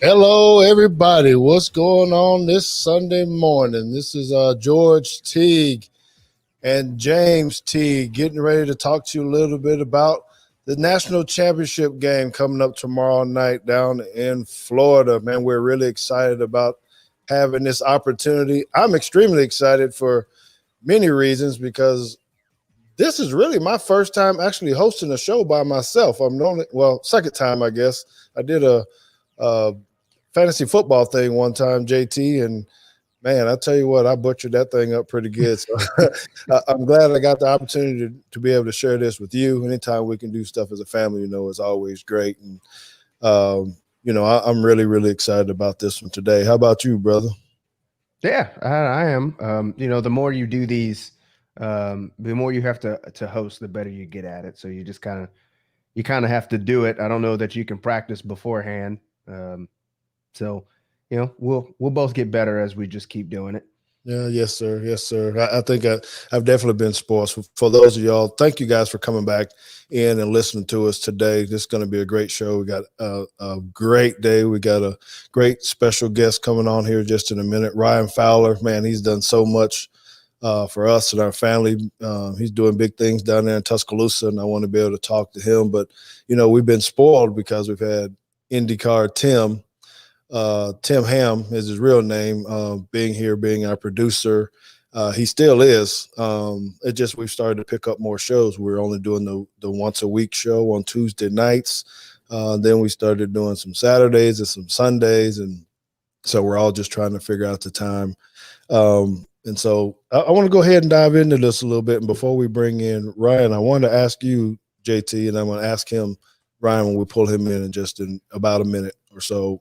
Hello, everybody. What's going on this Sunday morning? This is George Teague and James Teague getting ready to talk to you a little bit about the national championship game coming up tomorrow night down in Florida. Man, we're really excited about having this opportunity. I'm extremely excited for many reasons because this is really my first time actually hosting a show by myself. I'm only, well, second time, I guess. I did a fantasy football thing one time, JT, and man, I tell you what, I butchered that thing up pretty good. So I'm glad I got the opportunity to be able to share this with you. Anytime we can do stuff as a family, it's always great. And I'm really, really excited about this one today. How about you, brother? Yeah, I am. The more you do these, the more you have to host, the better you get at it. So you kind of have to do it. I don't know that you can practice beforehand. So we'll both get better as we just keep doing it. Yeah, yes, sir. Yes, sir. I think I've definitely been spoiled. For those of y'all, thank you guys for coming back in and listening to us today. This is going to be a great show. We got a great day. We got a great special guest coming on here just in a minute. Ryan Fowler, man, he's done so much for us and our family. He's doing big things down there in Tuscaloosa, and I want to be able to talk to him. But, we've been spoiled because we've had IndyCar Tim Ham is his real name, being here, being our producer. He still is. It just we've started to pick up more shows. We're only doing the once a week show on Tuesday nights. Then we started doing some Saturdays and some Sundays, and so we're all just trying to figure out the time. And so I want to go ahead and dive into this a little bit. And before we bring in Ryan, I want to ask you, JT, and I'm going to ask him, Ryan, when we pull him in just in about a minute or so.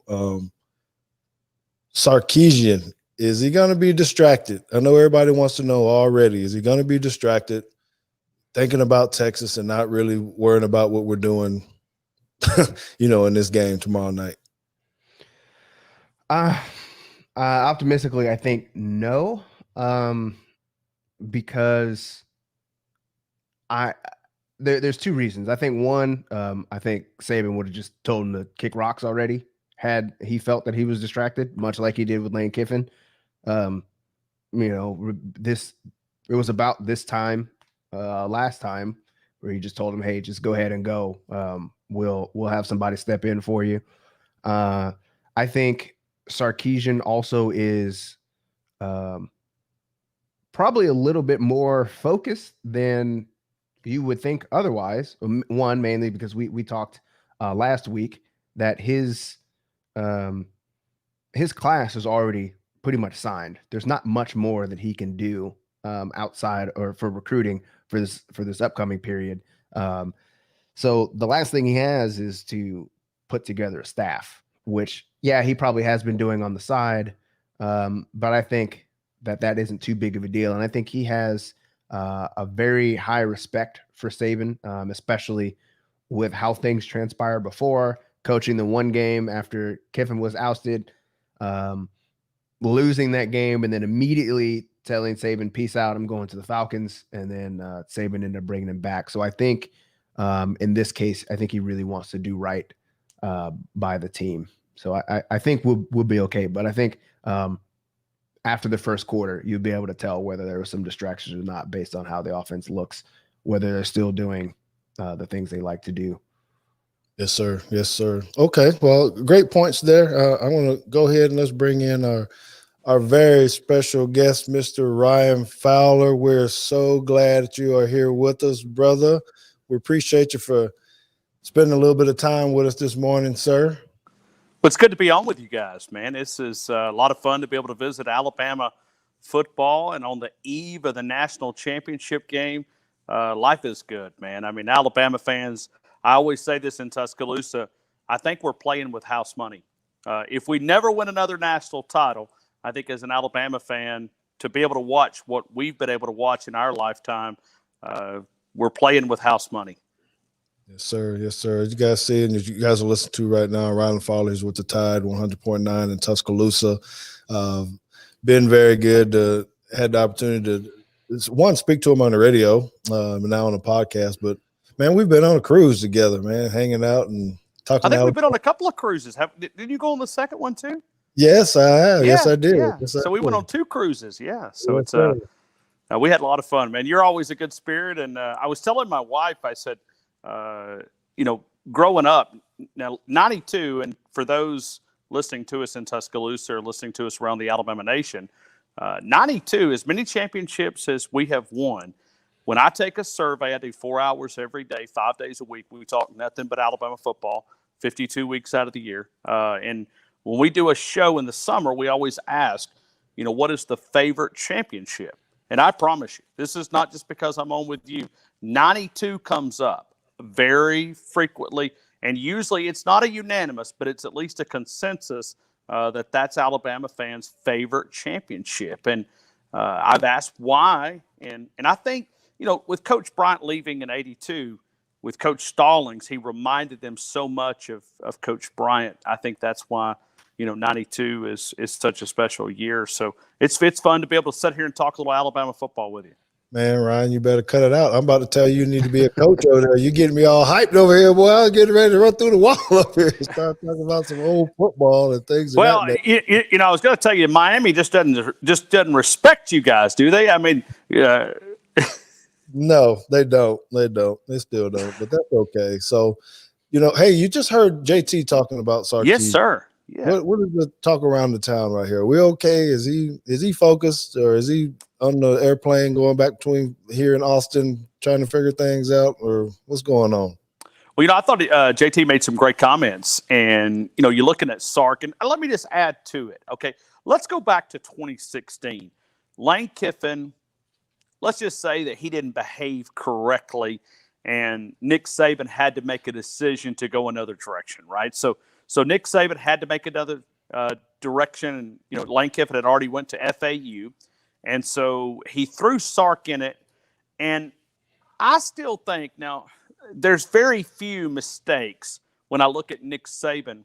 Sarkisian, is he going to be distracted? I know everybody wants to know already. Is he going to be distracted, thinking about Texas and not really worrying about what we're doing, in this game tomorrow night? Optimistically, I think no, because there's two reasons. I think one, I think Saban would have just told him to kick rocks already had he felt that he was distracted, much like he did with Lane Kiffin. This it was about this time last time where he just told him, "Hey, just go ahead and go. We'll have somebody step in for you." I think Sarkisian also is probably a little bit more focused than you would think otherwise. One, mainly because we talked last week that his class is already pretty much signed. There's not much more that he can do outside or for recruiting for this upcoming period. So the last thing he has is to put together a staff, which he probably has been doing on the side. But I think that isn't too big of a deal. And I think he has a very high respect for Saban, especially with how things transpired before, coaching the one game after Kiffin was ousted, losing that game, and then immediately telling Saban, "Peace out, I'm going to the Falcons." And then Saban ended up bringing him back. So I think in this case, I think he really wants to do right by the team. So I think we'll be okay. But I think after the first quarter, you'll be able to tell whether there was some distractions or not based on how the offense looks, whether they're still doing the things they like to do. Yes, sir. Yes, sir. Okay. Well, great points there. I want to go ahead and let's bring in our very special guest, Mr. Ryan Fowler. We're so glad that you are here with us, brother. We appreciate you for spending a little bit of time with us this morning, sir. Well, it's good to be on with you guys, man. This is a lot of fun to be able to visit Alabama football, and on the eve of the national championship game, life is good, man. I mean, Alabama fans, I always say this in Tuscaloosa, I think we're playing with house money. If we never win another national title, I think as an Alabama fan, to be able to watch what we've been able to watch in our lifetime, we're playing with house money. Yes, sir. Yes, sir. As you guys see, and as you guys are listening to right now, Ryan Fowler is with the Tide 100.9 in Tuscaloosa. Been very good. Had the opportunity to, speak to him on the radio and now on the podcast. But, man, we've been on a cruise together, man, hanging out and I think we've been on a couple of cruises. Didn't you go on the second one too? Yes, I have. Yeah, yes, I did. Yeah. Yes, So we went on 2 cruises. Yeah. So Yes, it's sir. we had a lot of fun, man. You're always a good spirit. And I was telling my wife, I said, growing up, now 92, and for those listening to us in Tuscaloosa or listening to us around the Alabama nation, 92, as many championships as we have won. When I take a survey, I do 4 hours every day, 5 days a week. We talk nothing but Alabama football, 52 weeks out of the year. And when we do a show in the summer, we always ask, what is the favorite championship? And I promise you, this is not just because I'm on with you. 92 comes up very frequently, and usually it's not a unanimous, but it's at least a consensus that that's Alabama fans' favorite championship. And I've asked why, and I think, with Coach Bryant leaving in 82, with Coach Stallings, he reminded them so much of Coach Bryant. I think that's why, 92 is such a special year. So it's fun to be able to sit here and talk a little Alabama football with you. Man, Ryan, you better cut it out. I'm about to tell you need to be a coach over there. You're getting me all hyped over here, boy. I'm getting ready to run through the wall up here and start talking about some old football and things. Well, I was going to tell you, Miami just doesn't respect you guys, do they? I mean, no, they don't. They still don't, but that's okay. So, hey, you just heard JT talking about Sarkisian. Yes, sir. Yeah. What is the talk around the town right here? Are we okay? Is he focused, or is he on the airplane going back between here and Austin trying to figure things out, or what's going on? Well, I thought JT made some great comments, and you're looking at Sark, and let me just add to it. Okay, let's go back to 2016. Lane Kiffin, let's just say that he didn't behave correctly, and Nick Saban had to make a decision to go another direction, right? So Nick Saban had to make another direction, and Lane Kiffin had already went to FAU, and so he threw Sark in it. And I still think now there's very few mistakes when I look at Nick Saban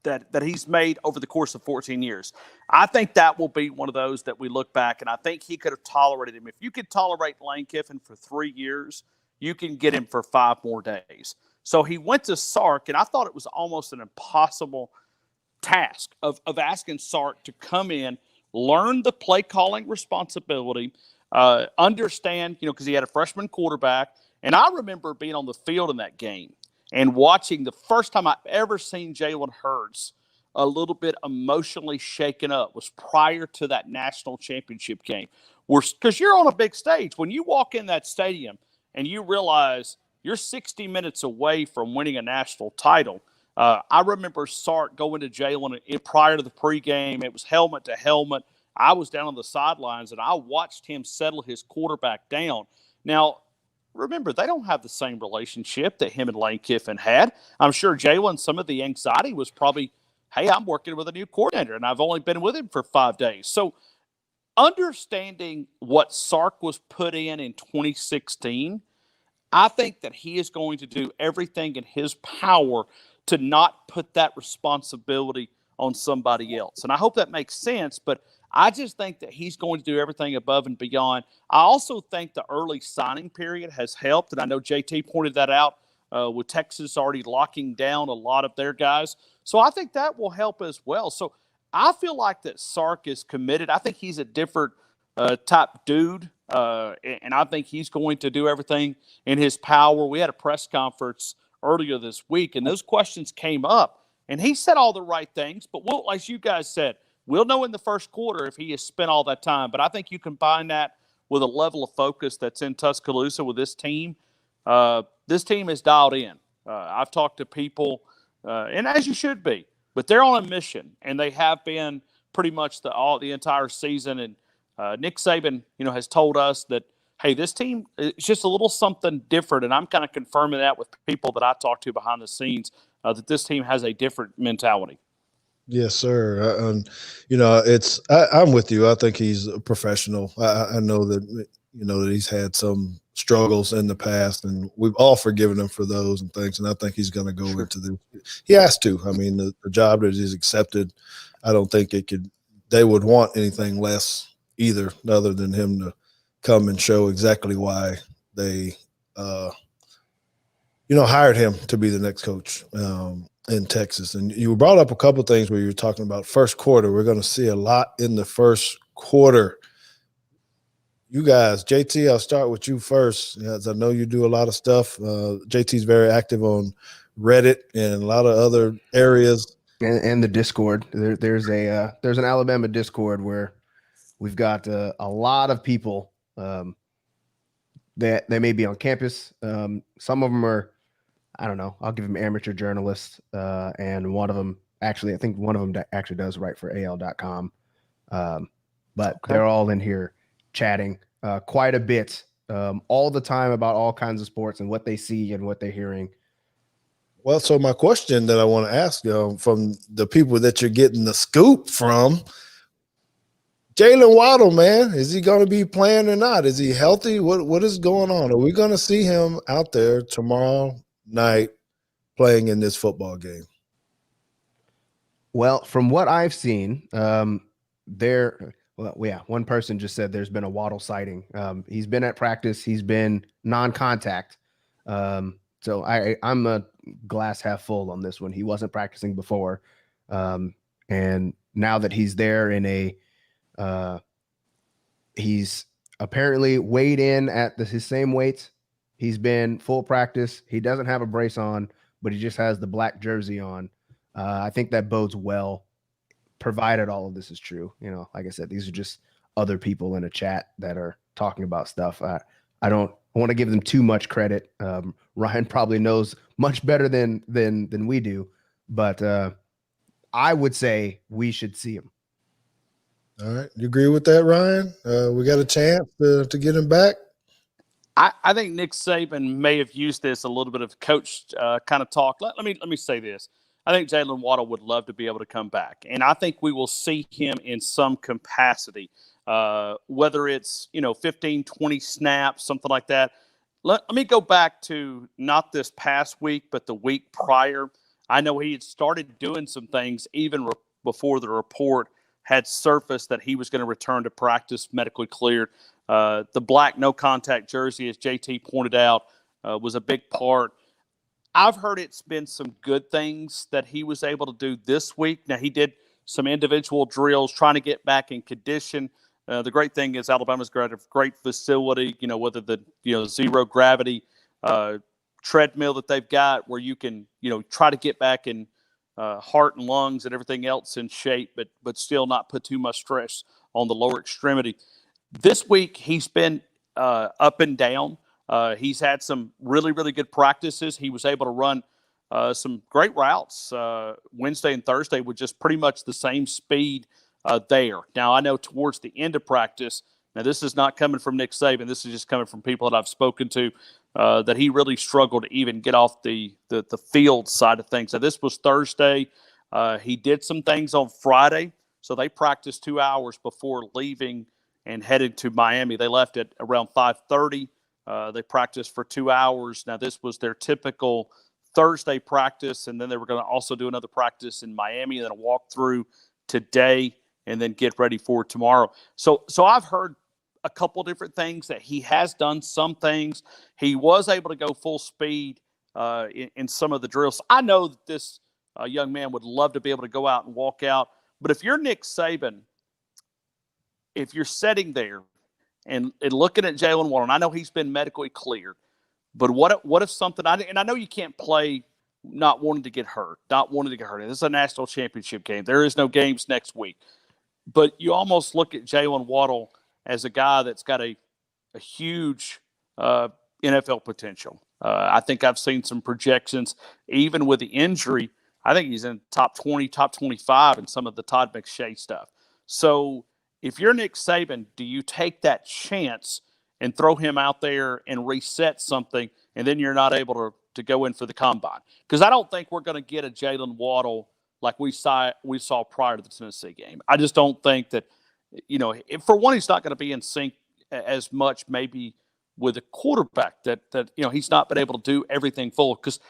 that he's made over the course of 14 years. I think that will be one of those that we look back, and I think he could have tolerated him. If you could tolerate Lane Kiffin for 3 years, you can get him for 5 more days. So he went to Sark, and I thought it was almost an impossible task of asking Sark to come in, learn the play calling responsibility, understand, because he had a freshman quarterback. And I remember being on the field in that game and watching the first time I've ever seen Jalen Hurts a little bit emotionally shaken up was prior to that national championship game. Because you're on a big stage. When you walk in that stadium and you realize you're 60 minutes away from winning a national title. I remember Sark going to Jalen prior to the pregame. It was helmet to helmet. I was down on the sidelines, and I watched him settle his quarterback down. Now, remember, they don't have the same relationship that him and Lane Kiffin had. I'm sure Jalen, some of the anxiety was probably, hey, I'm working with a new coordinator, and I've only been with him for 5 days. So understanding what Sark was put in 2016, I think that he is going to do everything in his power to not put that responsibility on somebody else. And I hope that makes sense, but I just think that he's going to do everything above and beyond. I also think the early signing period has helped, and I know JT pointed that out with Texas already locking down a lot of their guys. So I think that will help as well. So I feel like that Sark is committed. I think he's a different type dude, and I think he's going to do everything in his power. We had a press conference earlier this week, and those questions came up, and he said all the right things. But we'll, as you guys said, we'll know in the first quarter if he has spent all that time. But I think you combine that with a level of focus that's in Tuscaloosa with this team. This team is dialed in. I've talked to people, and as you should be, but they're on a mission, and they have been pretty much the entire season. And Nick Saban, has told us that, hey, this team is just a little something different, and I'm kind of confirming that with people that I talk to behind the scenes, that this team has a different mentality. Yes, sir. I'm with you. I think he's a professional. I know that, that he's had some struggles in the past, and we've all forgiven him for those and things. And I think he's going to go into this. He has to. I mean, the job that he's accepted, I don't think they would want anything less either, other than him to come and show exactly why they, hired him to be the next coach in Texas. And you brought up a couple of things where you were talking about first quarter. We're going to see a lot in the first quarter. You guys, JT, I'll start with you first, as I know you do a lot of stuff. JT's very active on Reddit and a lot of other areas. And the Discord. There's an Alabama Discord where we've got a lot of people that they may be on campus. Some of them are, I don't know, I'll give them amateur journalists. And one of them, actually, I think one of them actually does write for AL.com. But they're all in here chatting quite a bit all the time about all kinds of sports and what they see and what they're hearing. Well, so my question that I want to ask from the people that you're getting the scoop from, Jalen Waddle, man, is he going to be playing or not? Is he healthy? What is going on? Are we going to see him out there tomorrow night playing in this football game? Well, from what I've seen, one person just said there's been a Waddle sighting. He's been at practice. He's been non-contact. So I'm a glass half full on this one. He wasn't practicing before. And now that he's there he's apparently weighed in at his same weight. He's been full practice. He doesn't have a brace on, but he just has the black jersey on. I think that bodes well, provided all of this is true. Like I said, these are just other people in a chat that are talking about stuff. I don't want to give them too much credit. Ryan probably knows much better than we do, but I would say we should see him. All right. You agree with that, Ryan? We got a chance to get him back? I think Nick Saban may have used this a little bit of coach kind of talk. Let me say this. I think Jalen Waddle would love to be able to come back, and I think we will see him in some capacity, whether it's 15, 20 snaps, something like that. Let me go back to not this past week, but the week prior. I know he had started doing some things even before the report had surfaced that he was going to return to practice, medically cleared. The black no-contact jersey, as JT pointed out, was a big part. I've heard it's been some good things that he was able to do this week. Now, he did some individual drills trying to get back in condition. The great thing is Alabama's got a great facility, whether the zero gravity treadmill that they've got where you can, try to get back in heart and lungs and everything else in shape, but still not put too much stress on the lower extremity. This week, he's been up and down. He's had some really, really good practices. He was able to run some great routes Wednesday and Thursday with just pretty much the same speed there. Now, I know towards the end of practice, now this is not coming from Nick Saban. This is just coming from people that I've spoken to, that he really struggled to even get off the field side of things. Now, this was Thursday. He did some things on Friday. So they practiced 2 hours before leaving and headed to Miami. They left at around 5:30. They practiced for 2 hours. Now, this was their typical Thursday practice, and then they were going to also do another practice in Miami and then a walkthrough today and then get ready for tomorrow. So I've heard a couple different things that he has done some things. He was able to go full speed in some of the drills. I know that this young man would love to be able to go out and walk out. But if you're Nick Saban, if you're sitting there and looking at Jalen Waddle, and I know he's been medically cleared, but what if something – and I know you can't play not wanting to get hurt. This is a national championship game. There is no games next week. But you almost look at Jalen Waddle as a guy that's got a huge NFL potential. I think I've seen some projections, even with the injury. I think he's in top 20, top 25 in some of the Todd McShay stuff. So if you're Nick Saban, do you take that chance and throw him out there and reset something, and then you're not able to go in for the combine? Because I don't think we're going to get a Jalen Waddle like we saw prior to the Tennessee game. I just don't think that, for one, he's not going to be in sync as much maybe with a quarterback that he's not been able to do everything full. Because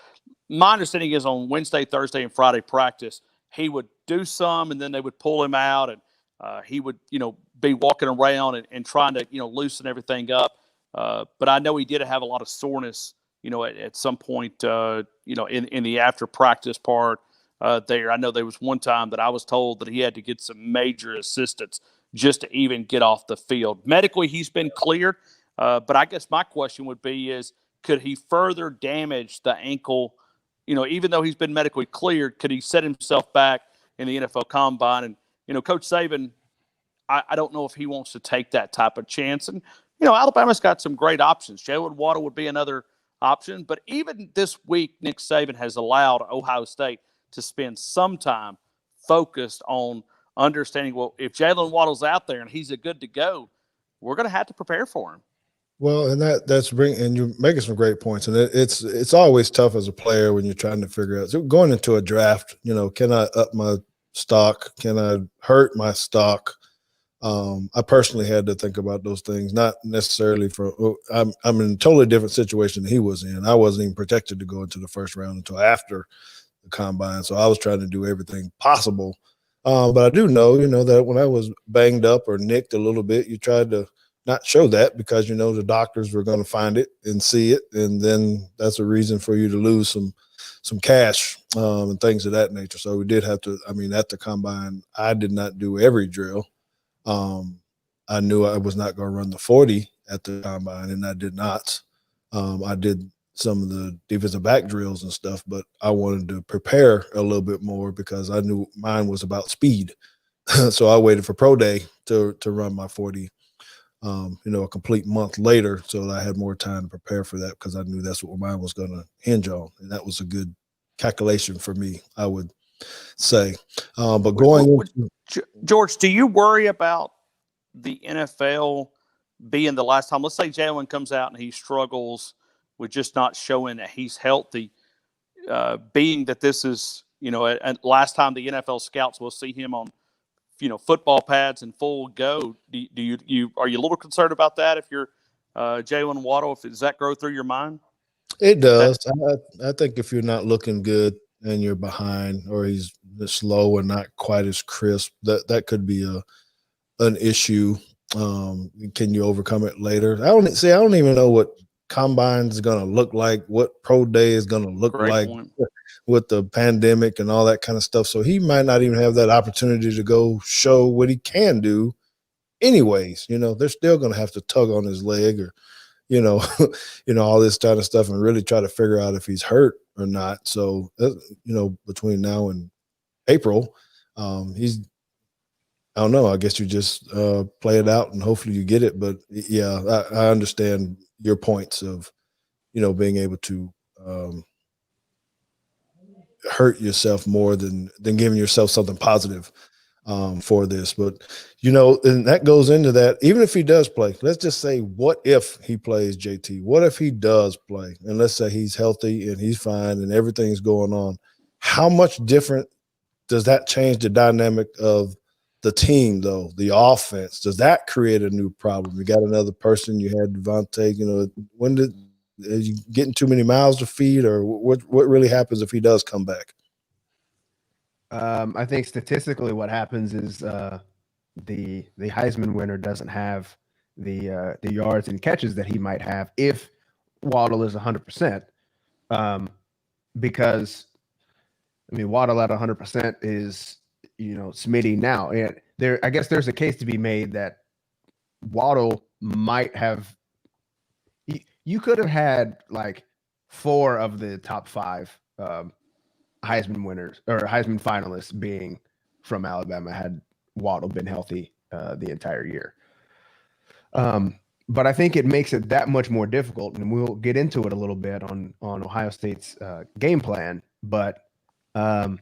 my understanding is on Wednesday, Thursday, and Friday practice, he would do some, and then they would pull him out, and he would, be walking around and trying to, loosen everything up. But I know he did have a lot of soreness at some point, in the after practice part there. I know there was one time that I was told that he had to get some major assistance just to even get off the field. Medically, he's been cleared, but I guess my question would be is, could he further damage the ankle? Even though he's been medically cleared, could he set himself back in the NFL Combine? And, Coach Saban, I don't know if he wants to take that type of chance. And, Alabama's got some great options. Jalen Waddle would be another option. But even this week, Nick Saban has allowed Ohio State to spend some time focused on understanding, well, if Jalen Waddle's out there and he's a good to go, we're going to have to prepare for him. Well, and and you're making some great points, and it's always tough as a player when you're trying to figure out. So going into a draft, can I up my stock? Can I hurt my stock? I personally had to think about those things, not necessarily I'm in a totally different situation than he was in. I wasn't even protected to go into the first round until after the combine, so I was trying to do everything possible. But I do know, that when I was banged up or nicked a little bit, you tried to not show that because the doctors were going to find it and see it, and then that's a reason for you to lose some cash and things of that nature. So we did have to. At the combine, I did not do every drill. I knew I was not going to run the 40 at the combine, and I did not. I did some of the defensive back drills and stuff, but I wanted to prepare a little bit more because I knew mine was about speed. So I waited for pro day to run my 40. A complete month later, so that I had more time to prepare for that because I knew that's what mine was going to hinge on, and that was a good calculation for me, I would say. But George, do you worry about the NFL being the last time? Let's say Jalen comes out and he struggles with just not showing that he's healthy, being that this is last time the NFL scouts will see him on football pads and full go. Are you a little concerned about that if you're Jalen Waddle? Does that go through your mind? It does. I think if you're not looking good and you're behind, or he's slow and not quite as crisp, that could be an issue. Can you overcome it later? I don't even know what combine is going to look like, what pro day is going to look like with the pandemic and all that kind of stuff. So he might not even have that opportunity to go show what he can do anyways. They're still going to have to tug on his leg or, all this kind of stuff and really try to figure out if he's hurt or not. So, between now and April, I don't know. I guess you just play it out and hopefully you get it. But yeah, I understand your points of, being able to hurt yourself more than giving yourself something positive for this. But, and that goes into that. Even if he does play, let's just say, what if he plays, JT? What if he does play? And let's say he's healthy and he's fine and everything's going on. How much different does that change the dynamic of the team, though, the offense? Does that create a new problem? You got another person. You had Devontae. Are you getting too many mouths to feed, or what really happens if he does come back? I think statistically, what happens is the Heisman winner doesn't have the yards and catches that he might have if Waddle is 100%. Because Waddle at 100% is Smitty now, and I guess there's a case to be made that Waddle might have. You could have had like 4 of the top 5 Heisman winners or Heisman finalists being from Alabama had Waddle been healthy the entire year. But I think it makes it that much more difficult, and we'll get into it a little bit on Ohio State's game plan. But I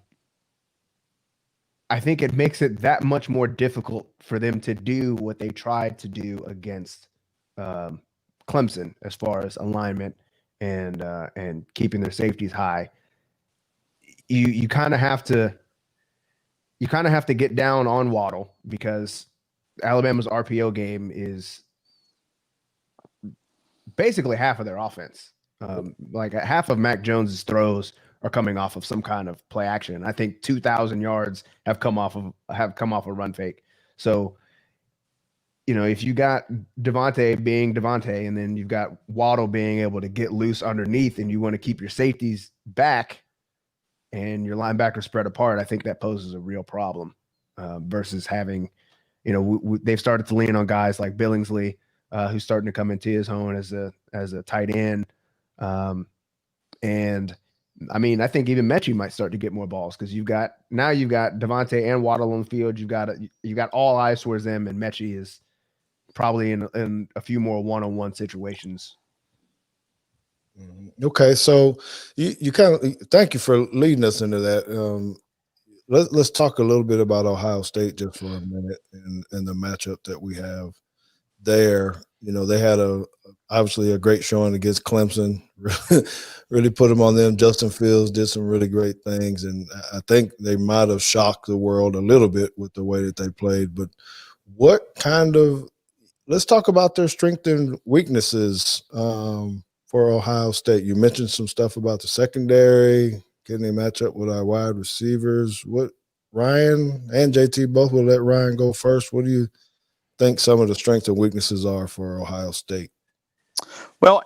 think it makes it that much more difficult for them to do what they tried to do against Clemson as far as alignment and keeping their safeties high. You kind of have to get down on Waddle because Alabama's RPO game is basically half of their offense. Like half of Mac Jones's throws are coming off of some kind of play action. I think 2,000 yards have come off a run fake. So if you got Devontae being Devontae, and then you've got Waddle being able to get loose underneath, and you want to keep your safeties back and your linebackers spread apart, I think that poses a real problem versus having, they've started to lean on guys like Billingsley, who's starting to come into his own as a tight end. And I mean, I think even Mechie might start to get more balls because you've got Devontae and Waddle on the field. You've got all eyes towards them, and Mechie is probably in a few more one-on-one situations. Okay, so you kind of thank you for leading us into that. Let's talk a little bit about Ohio State just for a minute and the matchup that we have there. They had obviously a great showing against Clemson. Really put them on them. Justin Fields did some really great things, and I think they might have shocked the world a little bit with the way that they played. But let's talk about their strengths and weaknesses for Ohio State. You mentioned some stuff about the secondary. Can they match up with our wide receivers? What Ryan and JT both will let Ryan go first. What do you think some of the strengths and weaknesses are for Ohio State? Well,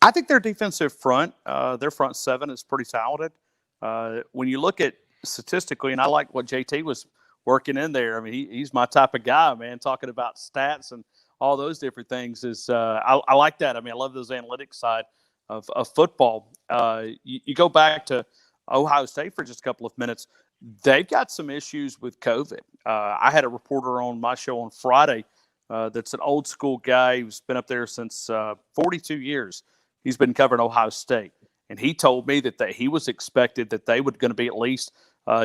I think their defensive front, their front seven is pretty talented. When you look at statistically, and I like what JT was working in there. I mean, he's my type of guy, man, talking about stats and all those different things. I like that. I mean, I love those analytics side of football. You go back to Ohio State for just a couple of minutes. They've got some issues with COVID. I had a reporter on my show on Friday that's an old school guy who's been up there since 42 years. He's been covering Ohio State. And he told me that he was expected that they were going to be at least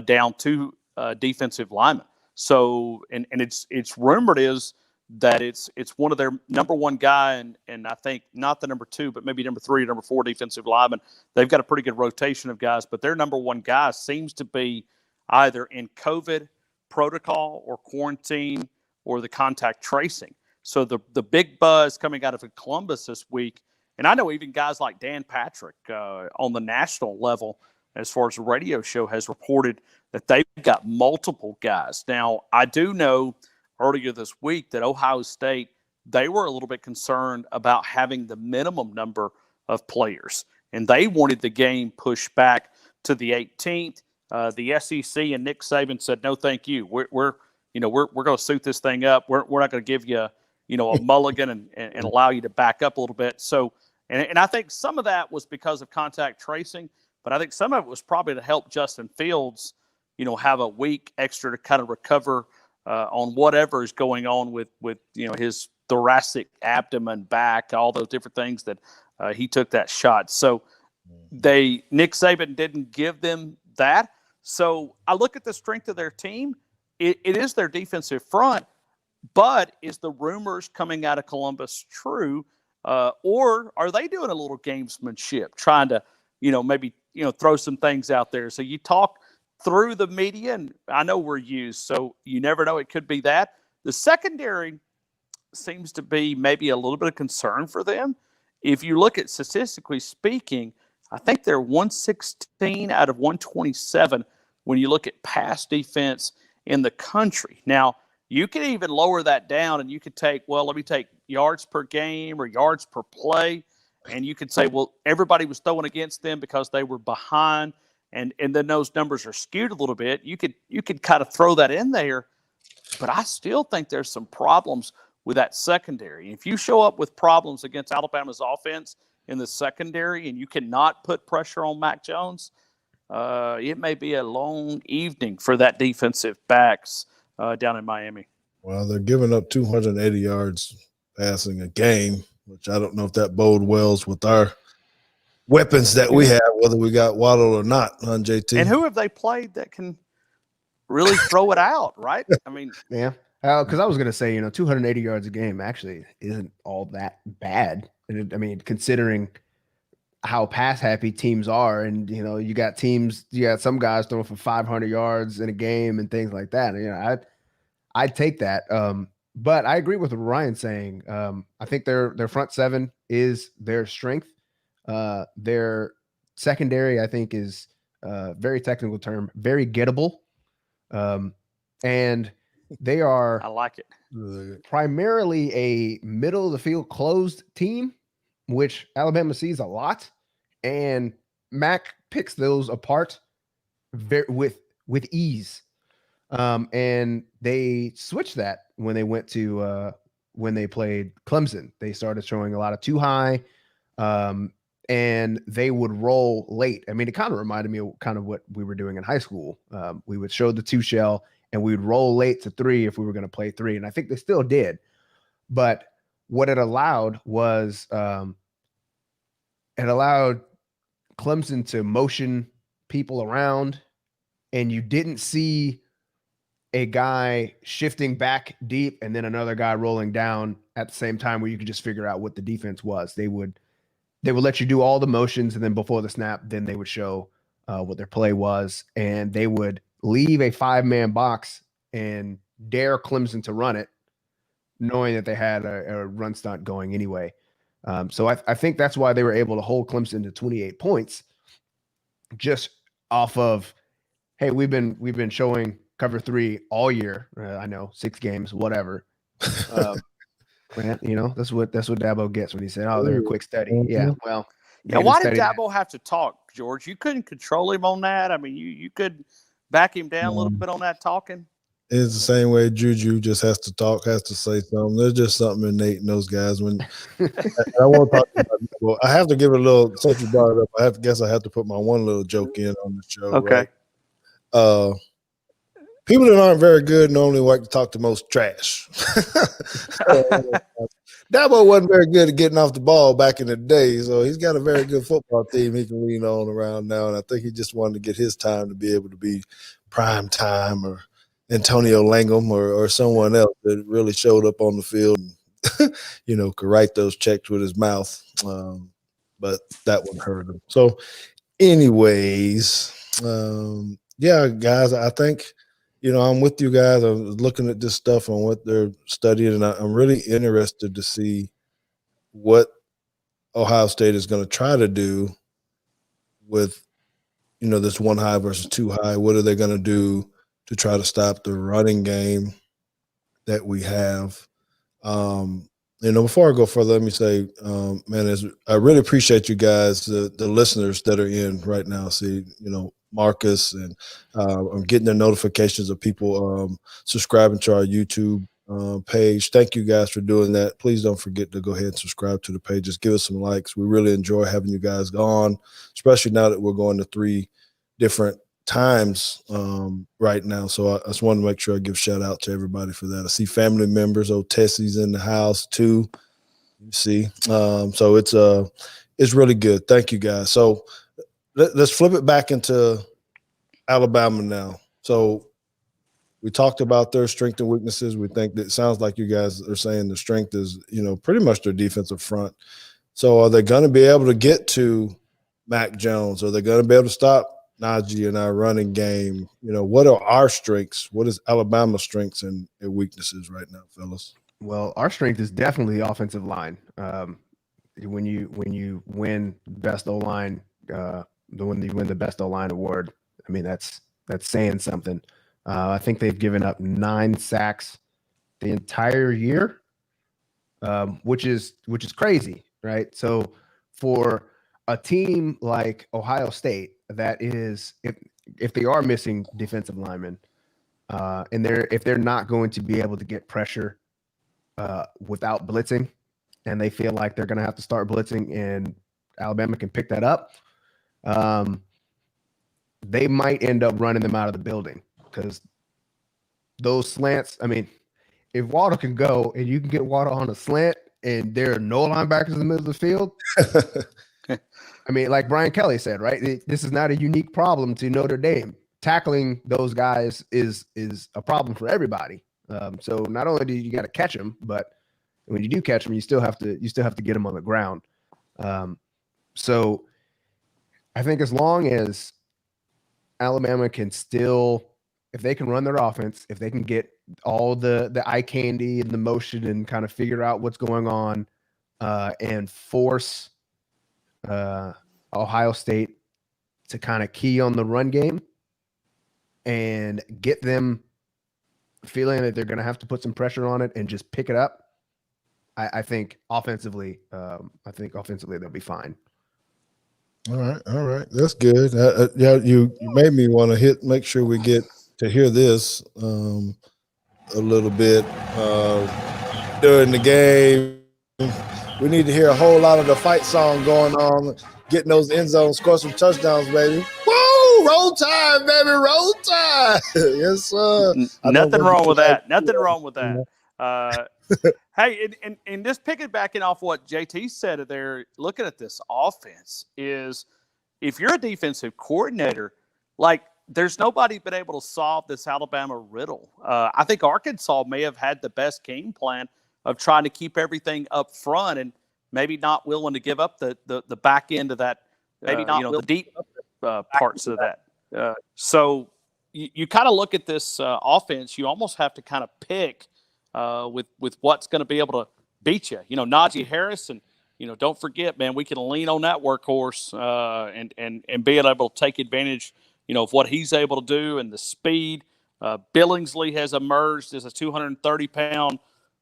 down 2 defensive linemen. So, and it's rumored is that it's one of their number 1 guy, and I think not the number 2, but maybe number 3 or number 4 defensive lineman. They've got a pretty good rotation of guys, but their number 1 guy seems to be either in COVID protocol or quarantine or the contact tracing. So the big buzz coming out of Columbus this week, and I know even guys like Dan Patrick on the national level, as far as the radio show, has reported that they've got multiple guys. Now, I do know earlier this week that Ohio State, they were a little bit concerned about having the minimum number of players, and they wanted the game pushed back to the 18th. The SEC and Nick Saban said, no, thank you. We're going to suit this thing up. We're not going to give you, a mulligan and allow you to back up a little bit. So, and I think some of that was because of contact tracing, but I think some of it was probably to help Justin Fields, have a week extra to kind of recover on whatever is going on with his thoracic abdomen, back, all those different things that he took that shot. So Nick Saban didn't give them that. So I look at the strength of their team. It is their defensive front, but is the rumors coming out of Columbus true? Or are they doing a little gamesmanship, trying to, maybe, throw some things out there? So you talk through the media, and I know we're used, so you never know. It could be that. The secondary seems to be maybe a little bit of concern for them. If you look at statistically speaking, I think they're 116 out of 127 when you look at pass defense in the country. Now, you can even lower that down, and you could let me take yards per game or yards per play, and you could say, well, everybody was throwing against them because they were behind, and then those numbers are skewed a little bit. You could kind of throw that in there, but I still think there's some problems with that secondary. If you show up with problems against Alabama's offense in the secondary and you cannot put pressure on Mac Jones, it may be a long evening for that defensive backs down in Miami. Well, they're giving up 280 yards passing a game, which I don't know if that bode wells with our weapons that we have, whether we got Waddle or not, on JT. And who have they played that can really throw it out, right? I mean, yeah. Because I was going to say, 280 yards a game actually isn't all that bad. And considering how pass happy teams are, and you got some guys throwing for 500 yards in a game and things like that. I'd take that. But I agree with what Ryan's saying. I think their front seven is their strength. Their secondary, I think, is a very technical term, very gettable. And they are. I like it. primarily a middle of the field closed team, which Alabama sees a lot, and Mac picks those apart with ease. And they switched that when they went to when they played Clemson. They started showing a lot of too high, and they would roll late. I mean, it kind of reminded me of kind of what we were doing in high school. We would show the 2 shell and we'd roll late to 3 if we were going to play 3. And I think they still did. But what it allowed was it allowed Clemson to motion people around, and you didn't see a guy shifting back deep and then another guy rolling down at the same time where you could just figure out what the defense was. They would let you do all the motions, and then before the snap, then they would show what their play was, and they would leave a 5-man box and dare Clemson to run it, knowing that they had a run stunt going anyway. So I think that's why they were able to hold Clemson to 28 points, just off of, hey, we've been showing cover 3 all year. I know 6 games, whatever. Man, that's what Dabo gets when he said, "Oh, they're a quick study." Yeah, well, yeah. Why did Dabo have to talk, George? You couldn't control him on that. I mean, you could back him down a little bit on that talking. It's the same way Juju just has to talk, has to say something. There's just something innate in those guys. When I want to talk about it, well, I have to give it a little. Since you brought it up, I have to put my one little joke in on the show. Okay. Right? People that aren't very good normally like to talk the most trash. Dabo wasn't very good at getting off the ball back in the day, so he's got a very good football team he can lean on around now, and I think he just wanted to get his time to be able to be prime time or Antonio Langham or someone else that really showed up on the field and, could write those checks with his mouth. But that one hurt him. So anyways, yeah, guys, I think – I'm with you guys. I'm looking at this stuff on what they're studying, and I'm really interested to see what Ohio State is going to try to do with, this 1 high versus 2 high. What are they going to do to try to stop the running game that we have? Before I go further, let me say, I really appreciate you guys, the listeners that are in right now. See, Marcus, and I'm getting the notifications of people subscribing to our YouTube page. Thank you guys for doing that. Please don't forget to go ahead and subscribe to the page. Just give us some likes. We really enjoy having you guys on, especially now that we're going to 3 different times right now. So I just wanted to make sure I give shout out to everybody for that. I see family members. Tessie's in the house too. You see, so it's really good. Thank you guys. So let's flip it back into Alabama now. So we talked about their strengths and weaknesses. We think that it sounds like you guys are saying the strength is, pretty much their defensive front. So are they going to be able to get to Mac Jones? Are they going to be able to stop Najee in our running game? What are our strengths? What is Alabama's strengths and weaknesses right now, fellas? Well, our strength is definitely the offensive line. When you win best O-line, when you win the best O-line award, I mean, that's saying something. I think they've given up 9 sacks the entire year, which is crazy, right? So for a team like Ohio State, that is, if they are missing defensive linemen, and if they're not going to be able to get pressure without blitzing, and they feel like they're going to have to start blitzing, and Alabama can pick that up, they might end up running them out of the building, because those slants, I mean, if Waddle can go and you can get Waddle on a slant and there are no linebackers in the middle of the field, I mean, like Brian Kelly said, right? This is not a unique problem to Notre Dame. Tackling those guys is a problem for everybody. So not only do you got to catch them, but when you do catch them, you still have to get them on the ground. So I think as long as Alabama can still, if they can run their offense, if they can get all the eye candy and the motion and kind of figure out what's going on, and force Ohio State to kind of key on the run game and get them feeling that they're going to have to put some pressure on it and just pick it up, I think offensively, they'll be fine. All right, that's good. Yeah, you made me want to make sure we get to hear this a little bit during the game. We need to hear a whole lot of the fight song going on, getting those end zones, score some touchdowns, baby. Woo! Roll Tide, baby, roll Tide. Yes, sir. Nothing wrong with that. Nothing wrong with that. Hey, and just piggybacking off what JT said there, looking at this offense is, if you're a defensive coordinator, like, there's nobody been able to solve this Alabama riddle. I think Arkansas may have had the best game plan of trying to keep everything up front and maybe not willing to give up the back end of that, the deep parts of that. So you kind of look at this offense, you almost have to kind of pick with what's going to be able to beat you. Najee Harris, and don't forget, man, we can lean on that workhorse and being able to take advantage, of what he's able to do and the speed. Billingsley has emerged as a 230-pound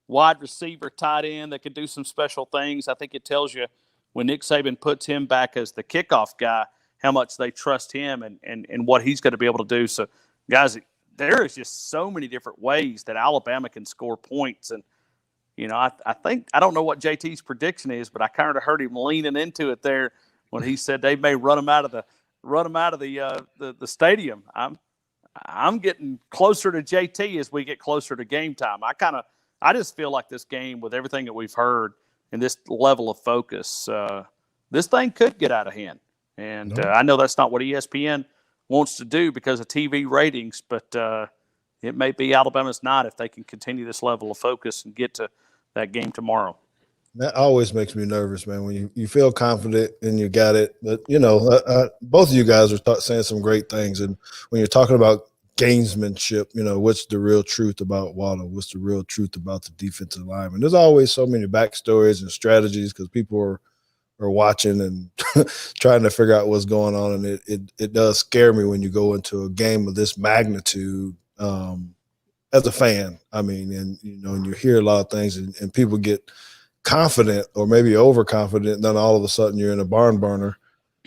wide receiver tight end that could do some special things. I think it tells you, when Nick Saban puts him back as the kickoff guy, how much they trust him and what he's going to be able to do. So, guys, there is just so many different ways that Alabama can score points. And, I don't know what JT's prediction is, but I kind of heard him leaning into it there when he said they may run him out of the stadium. I'm getting closer to JT as we get closer to game time. I just feel like this game, with everything that we've heard and this level of focus, this thing could get out of hand. And I know that's not what ESPN wants to do because of TV ratings, but it may be Alabama's night if they can continue this level of focus and get to that game tomorrow. That always makes me nervous, man, when you feel confident and you got it. But, both of you guys are saying some great things. And when you're talking about gamesmanship, what's the real truth about Waller? What's the real truth about the defensive lineman? There's always so many backstories and strategies because people are watching and trying to figure out what's going on. And it does scare me when you go into a game of this magnitude as a fan. I mean, and you hear a lot of things and people get confident or maybe overconfident, and then all of a sudden you're in a barn burner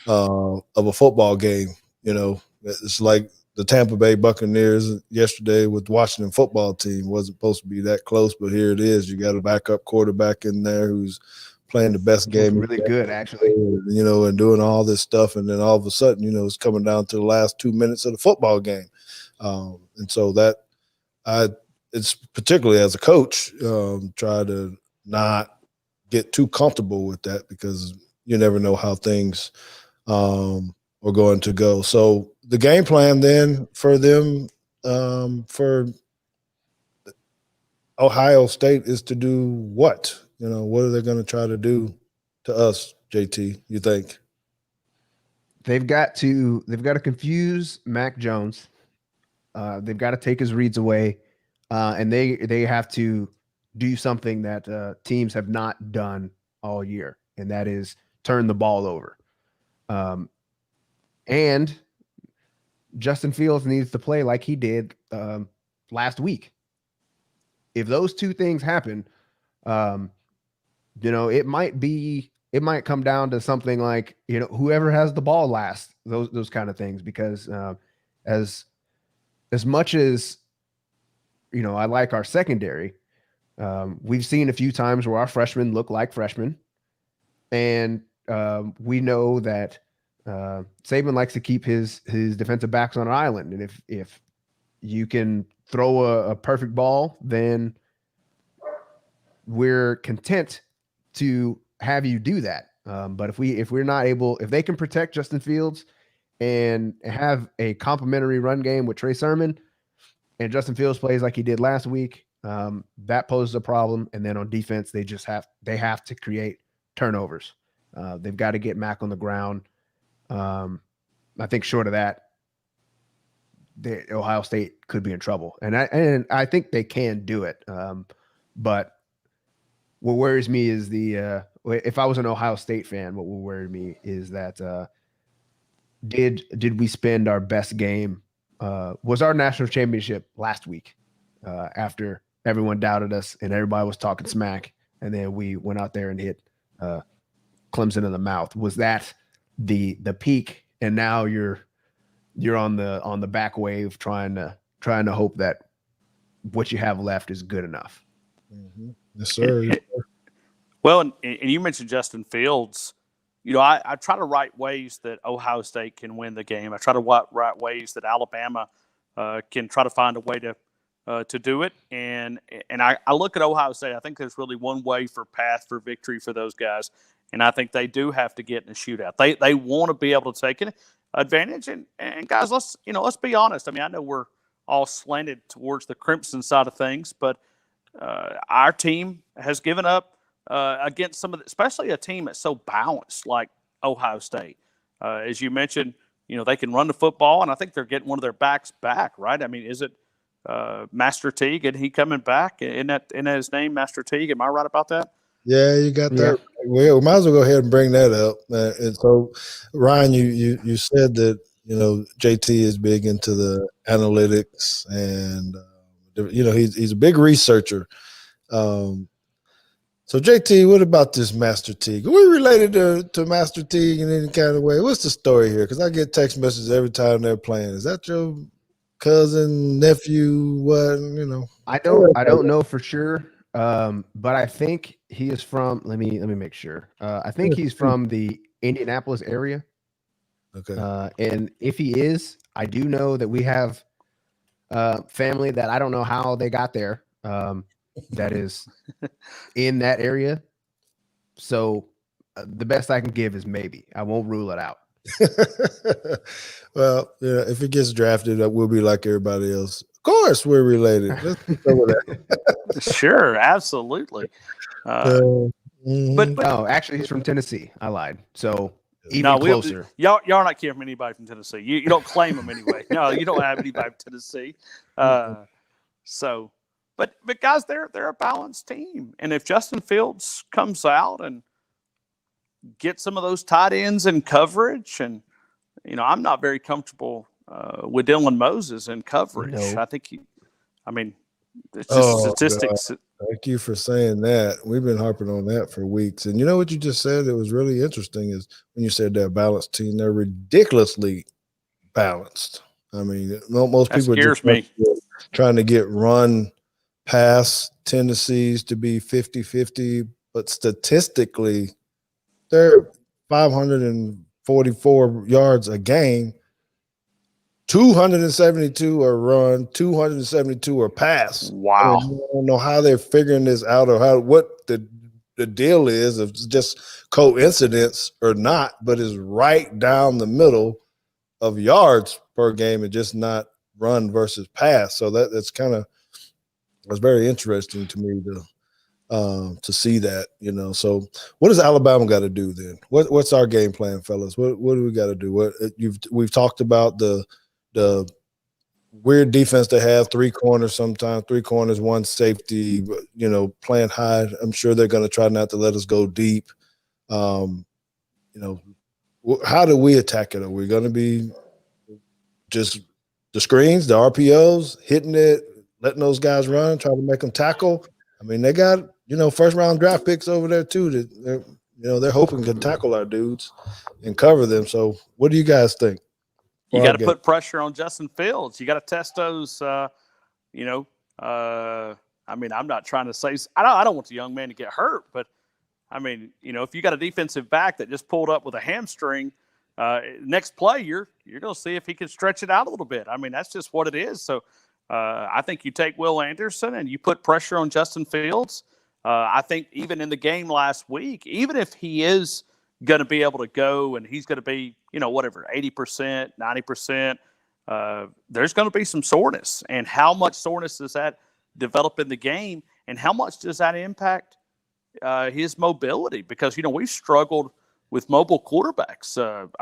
of a football game. It's like the Tampa Bay Buccaneers yesterday with the Washington football team. Wasn't supposed to be that close, but here it is. You got a backup quarterback in there who's playing the best game. Really good, actually. And doing all this stuff, and then all of a sudden, it's coming down to the last 2 minutes of the football game. And so it's particularly as a coach, try to not get too comfortable with that because you never know how things are going to go. So the game plan then for them, for Ohio State, is to do what? What are they going to try to do to us, JT, you think? They've got to confuse Mac Jones. They've got to take his reads away, and they have to do something that teams have not done all year, and that is turn the ball over. And Justin Fields needs to play like he did last week. If those two things happen, it might come down to something like, whoever has the ball last, those kind of things, because as much as, I like our secondary, we've seen a few times where our freshmen look like freshmen, and we know that Saban likes to keep his defensive backs on an island. And if you can throw a perfect ball, then we're content to have you do that. But if we're not able, if they can protect Justin Fields and have a complimentary run game with Trey Sermon, and Justin Fields plays like he did last week, that poses a problem. And then on defense, they have to create turnovers. They've got to get Mac on the ground. I think short of that, Ohio State could be in trouble, and I think they can do it. But what worries me is if I was an Ohio State fan, what would worry me is that did we spend our best game? Was our national championship last week? after everyone doubted us and everybody was talking smack, and then we went out there and hit Clemson in the mouth. Was that the peak? And now you're on the back wave, trying to hope that what you have left is good enough. Mm-hmm. Yes, sir. Well, and you mentioned Justin Fields. I try to write ways that Ohio State can win the game. I try to write ways that Alabama can try to find a way to do it. And I look at Ohio State. I think there's really one way for path for victory for those guys, and I think they do have to get in a shootout. They want to be able to take an advantage. And guys, let's be honest. I mean, I know we're all slanted towards the Crimson side of things, but our team has given up against especially a team that's so balanced like Ohio State. As you mentioned, they can run the football, and I think they're getting one of their backs back, right? I mean, is it Master Teague, and he coming back? Isn't that his name, Master Teague? Am I right about that? Yeah, you got that. Well, we might as well go ahead and bring that up. And so, Ryan, you said that JT is big into the analytics, and he's a big researcher. So, JT, what about this Master Teague? Are we related to Master Teague in any kind of way? What's the story here? Because I get text messages every time they're playing. Is that your cousin, nephew? What? I don't know for sure. But I think he is from. Let me make sure. I think he's from the Indianapolis area. Okay. And if he is, I do know that we have family that I don't know how they got there. That is in that area. So the best I can give is maybe. I won't rule it out. Well, if it gets drafted, we'll be like everybody else. Of course, we're related. Let's go with that. Sure, absolutely. But no, actually, he's from Tennessee. I lied. So even closer. Y'all not care from anybody from Tennessee. You don't claim them anyway. No, you don't have anybody from Tennessee. So, but guys, they're a balanced team, and if Justin Fields comes out and gets some of those tight ends in coverage, and I'm not very comfortable with Dylan Moses in coverage. No. I think it's just statistics. God. Thank you for saying that. We've been harping on that for weeks. And you know what you just said? It was really interesting is when you said they're a balanced team, they're ridiculously balanced. I mean, most people scares me. Trying to get run pass tendencies to be 50-50, but statistically, they're 544 yards a game. 272 are run, 272 are pass. Wow. I don't know how they're figuring this out or what the deal is, if it's just coincidence or not, but it's right down the middle of yards per game and just not run versus pass. So that's very interesting to me to see that, So what does Alabama got to do then? What's our game plan, fellas? What do we got to do? We've talked about the weird defense they have, three corners, one safety, playing high. I'm sure they're going to try not to let us go deep. How do we attack it? Are we going to be just the screens, the RPOs, hitting it, letting those guys run, trying to make them tackle? I mean, they got, first round draft picks over there too that they're hoping can tackle our dudes and cover them. So what do you guys think? You got to put pressure on Justin Fields. You got to test those. I'm not trying to say I don't want the young man to get hurt, but if you got a defensive back that just pulled up with a hamstring, next play you're going to see if he can stretch it out a little bit. I mean, that's just what it is. So I think you take Will Anderson and you put pressure on Justin Fields. I think even in the game last week, even if he is going to be able to go and he's going to be, 80%, 90%, there's going to be some soreness. And how much soreness does that develop in the game? And how much does that impact his mobility? Because, we've struggled with mobile quarterbacks.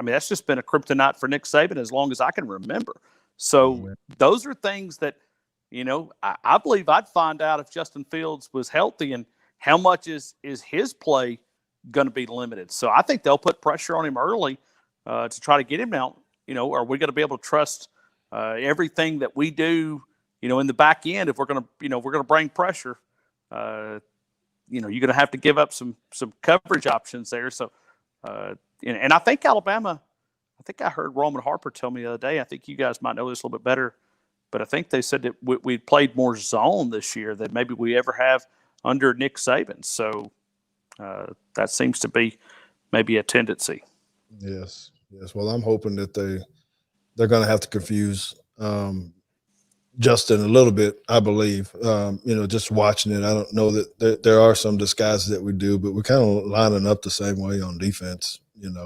That's just been a kryptonite for Nick Saban as long as I can remember. So those are things that, I believe I'd find out if Justin Fields was healthy and how much is his play going to be limited. So I think they'll put pressure on him early to try to get him out. Are we going to be able to trust everything that we do, in the back end, if we're going to bring pressure, you're going to have to give up some coverage options there. So, and I think Alabama, I think I heard Roman Harper tell me the other day, I think you guys might know this a little bit better, but I think they said that we played more zone this year than maybe we ever have under Nick Saban. So that seems to be maybe a tendency. Yes. Well, I'm hoping that they're going to have to confuse Justin a little bit, I believe. Just watching it, I don't know that there are some disguises that we do, but we're kind of lining up the same way on defense, and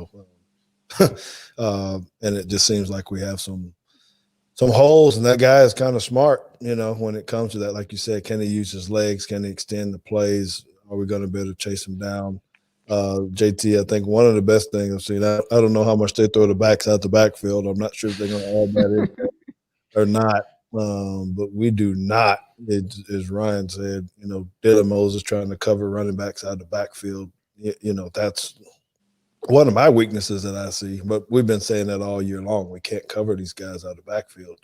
it just seems like we have some holes, and that guy is kind of smart, when it comes to that. Like you said, can he use his legs? Can he extend the plays? Are we going to be able to chase him down? JT, I think one of the best things I've seen, I don't know how much they throw the backs out the backfield. I'm not sure if they're going to add that in or not. But we do not, as Ryan said, Dylan Moses trying to cover running backs out of the backfield. That's one of my weaknesses that I see. But we've been saying that all year long. We can't cover these guys out of the backfield.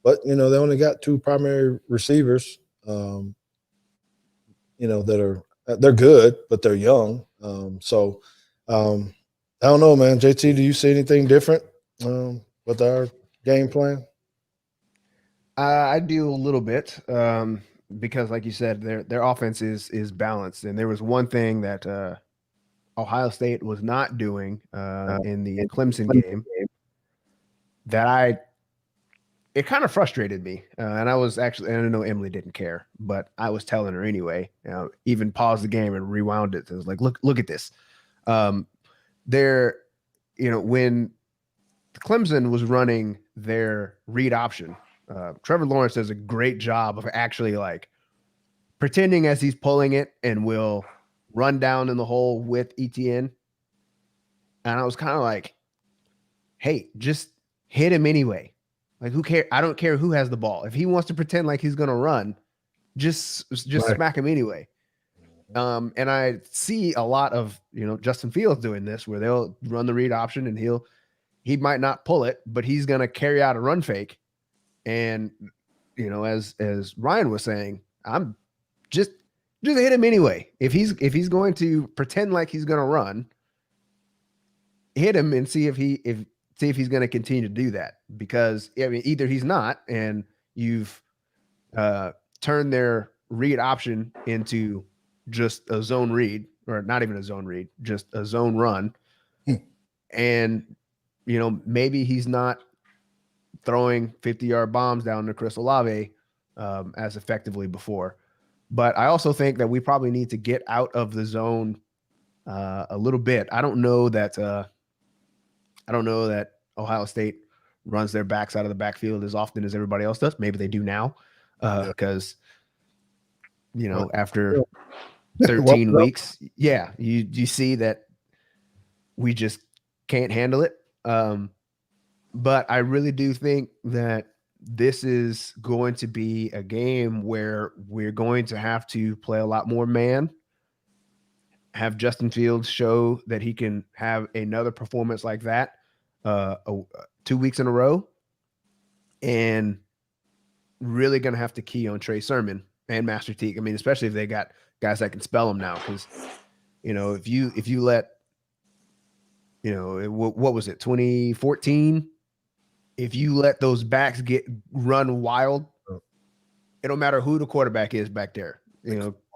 But they only got two primary receivers. They're good, but they're young. So I don't know, man. JT, do you see anything different with our game plan? I do a little bit because, like you said, their offense is balanced, and there was one thing that Ohio State was not doing in the Clemson game that it kind of frustrated me, and I was actually, and I know Emily didn't care, but I was telling her anyway. Even paused the game and rewound it. It was like, look at this. When Clemson was running their read option. Trevor Lawrence does a great job of actually like pretending as he's pulling it and will run down in the hole with ETN. And I was kind of like, hey, just hit him anyway. Like, who cares? I don't care who has the ball. If he wants to pretend like he's going to run, just right. Smack him anyway. And I see a lot of, Justin Fields doing this where they'll run the read option and he might not pull it, but he's going to carry out a run fake. And, as Ryan was saying, I'm just hit him anyway. If he's going to pretend like he's going to run, hit him and see if he's going to continue to do that. Because either he's not, and you've turned their read option into just a zone read, or not even a zone read, just a zone run. And, maybe he's not throwing 50-yard bombs down to Chris Olave as effectively before. But I also think that we probably need to get out of the zone a little bit. I don't know that Ohio State runs their backs out of the backfield as often as everybody else does. Maybe they do now because, after 13 weeks, you see that we just can't handle it. But I really do think that this is going to be a game where we're going to have to play a lot more man, have Justin Fields show that he can have another performance like that 2 weeks in a row, and really going to have to key on Trey Sermon and Master Teague. I mean, especially if they got guys that can spell them now, because, if you let, what was it, 2014? If you let those backs run wild, it don't matter who the quarterback is back there.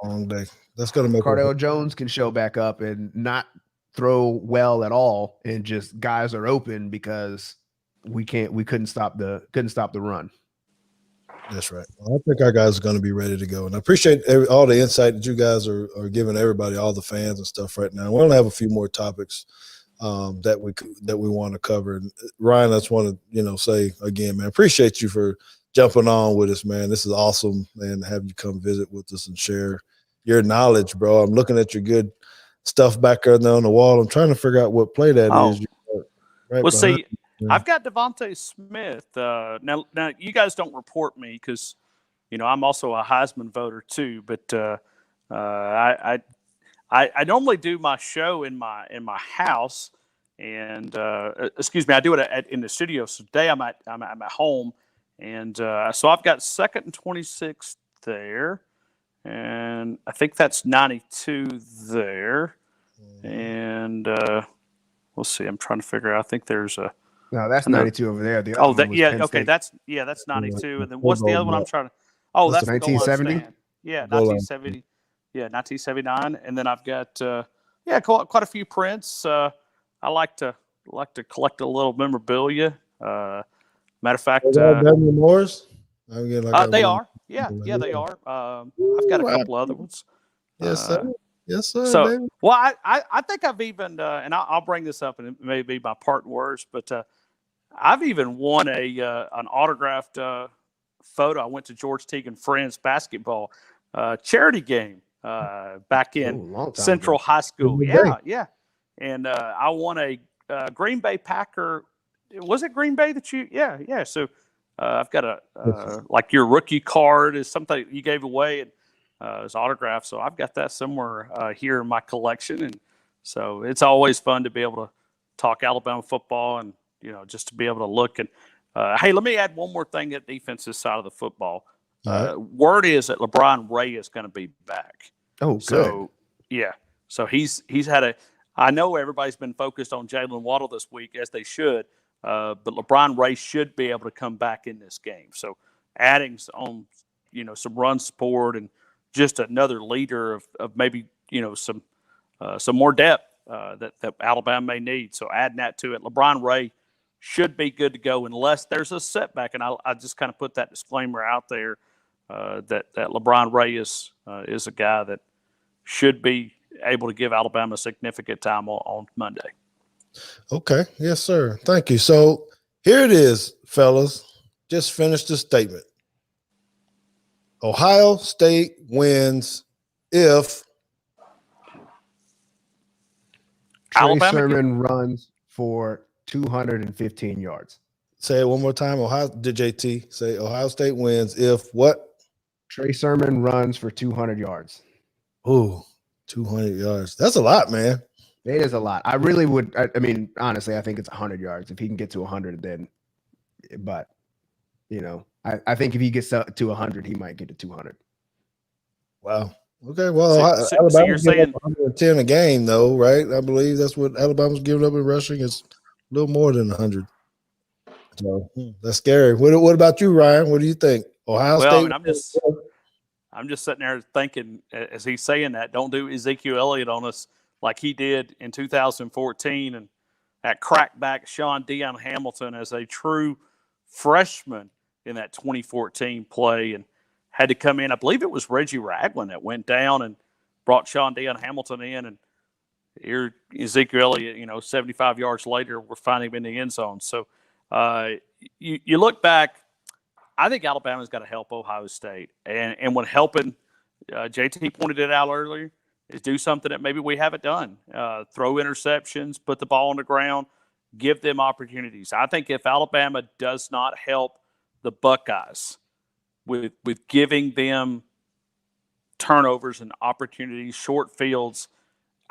Long day. That's going to make Cardale Jones can show back up and not throw well at all, and just guys are open because we couldn't stop the run. That's right. Well, I think our guys are going to be ready to go, and I appreciate all the insight that you guys are giving everybody, all the fans and stuff right now. We're going to have a few more topics that we want to cover. And Ryan, I just want to say again, man, appreciate you for jumping on with us, man. This is awesome, man, to have you come visit with us and share your knowledge, bro. I'm looking at your good stuff back there on the wall. I'm trying to figure out what play that is. Right. Well, see, I've got Devontae Smith. Now you guys don't report me because I'm also a Heisman voter too. But I normally do my show in my house, and excuse me, I do it in the studio. So today I'm at home, And so I've got 2nd and 26 there. And I think that's 92 there. And we'll see. I'm trying to figure out. I think there's a. No, that's 92 over there. The other one was Penn State. That's 92. And then what's the other one I'm trying to? Oh, that's the goal line 1970. stand. Yeah, 1970. Yeah, 1979. And then I've got quite a few prints. I like to collect a little memorabilia. Matter of fact, W. Morris. they are. Yeah, they are. I've got a couple other ones. Yes, sir. Yes, sir. So, baby. well, I think I've even, and I'll bring this up, and it may be my parting words, but I've even won an autographed photo. I went to George Teague and Friends basketball charity game back in Central High School. Yeah. And I won a Green Bay Packer. Was it Green Bay that you? Yeah. So I've got a like your rookie card is something you gave away, and it's autographed. So I've got that somewhere here in my collection, and so it's always fun to be able to talk Alabama football, and just to be able to look. And hey, let me add one more thing at defensive side of the football. Word is that LeBron Ray is going to be back. Oh, good. So yeah, so he's had a. I know everybody's been focused on Jalen Waddle this week, as they should. But LeBron Ray should be able to come back in this game. So adding on, some run support and just another leader of maybe, some more depth that Alabama may need. So adding that to it, LeBron Ray should be good to go unless there's a setback. And I just kind of put that disclaimer out there that LeBron Ray is a guy that should be able to give Alabama significant time on Monday. Okay. Yes, sir. Thank you. So here it is, fellas. Just finished the statement. Ohio State wins if Trey Sermon runs for 215 yards. Say it one more time. Did JT say Ohio State wins if what? Trey Sermon runs for 200 yards. Ooh, 200 yards. That's a lot, man. It is a lot. I really would. I mean, honestly, I think it's 100 yards. If he can get to 100, then, but, I think if he gets to 100, he might get to 200. Wow. Okay. Well, Alabama's so you're saying 110 a game, though, right? I believe that's what Alabama's giving up in rushing is a little more than 100. So that's scary. What about you, Ryan? What do you think? Ohio State. I'm just sitting there thinking, as he's saying that, don't do Ezekiel Elliott on us like he did in 2014, and that crackback Sean Deion Hamilton as a true freshman in that 2014 play, and had to come in. I believe it was Reggie Ragland that went down and brought Sean Deion Hamilton in, and here Ezekiel Elliott, 75 yards later, we're finding him in the end zone. So you look back, I think Alabama's got to help Ohio State, and when helping, JT pointed it out earlier, is do something that maybe we haven't done. Throw interceptions, put the ball on the ground, give them opportunities. I think if Alabama does not help the Buckeyes with giving them turnovers and opportunities, short fields,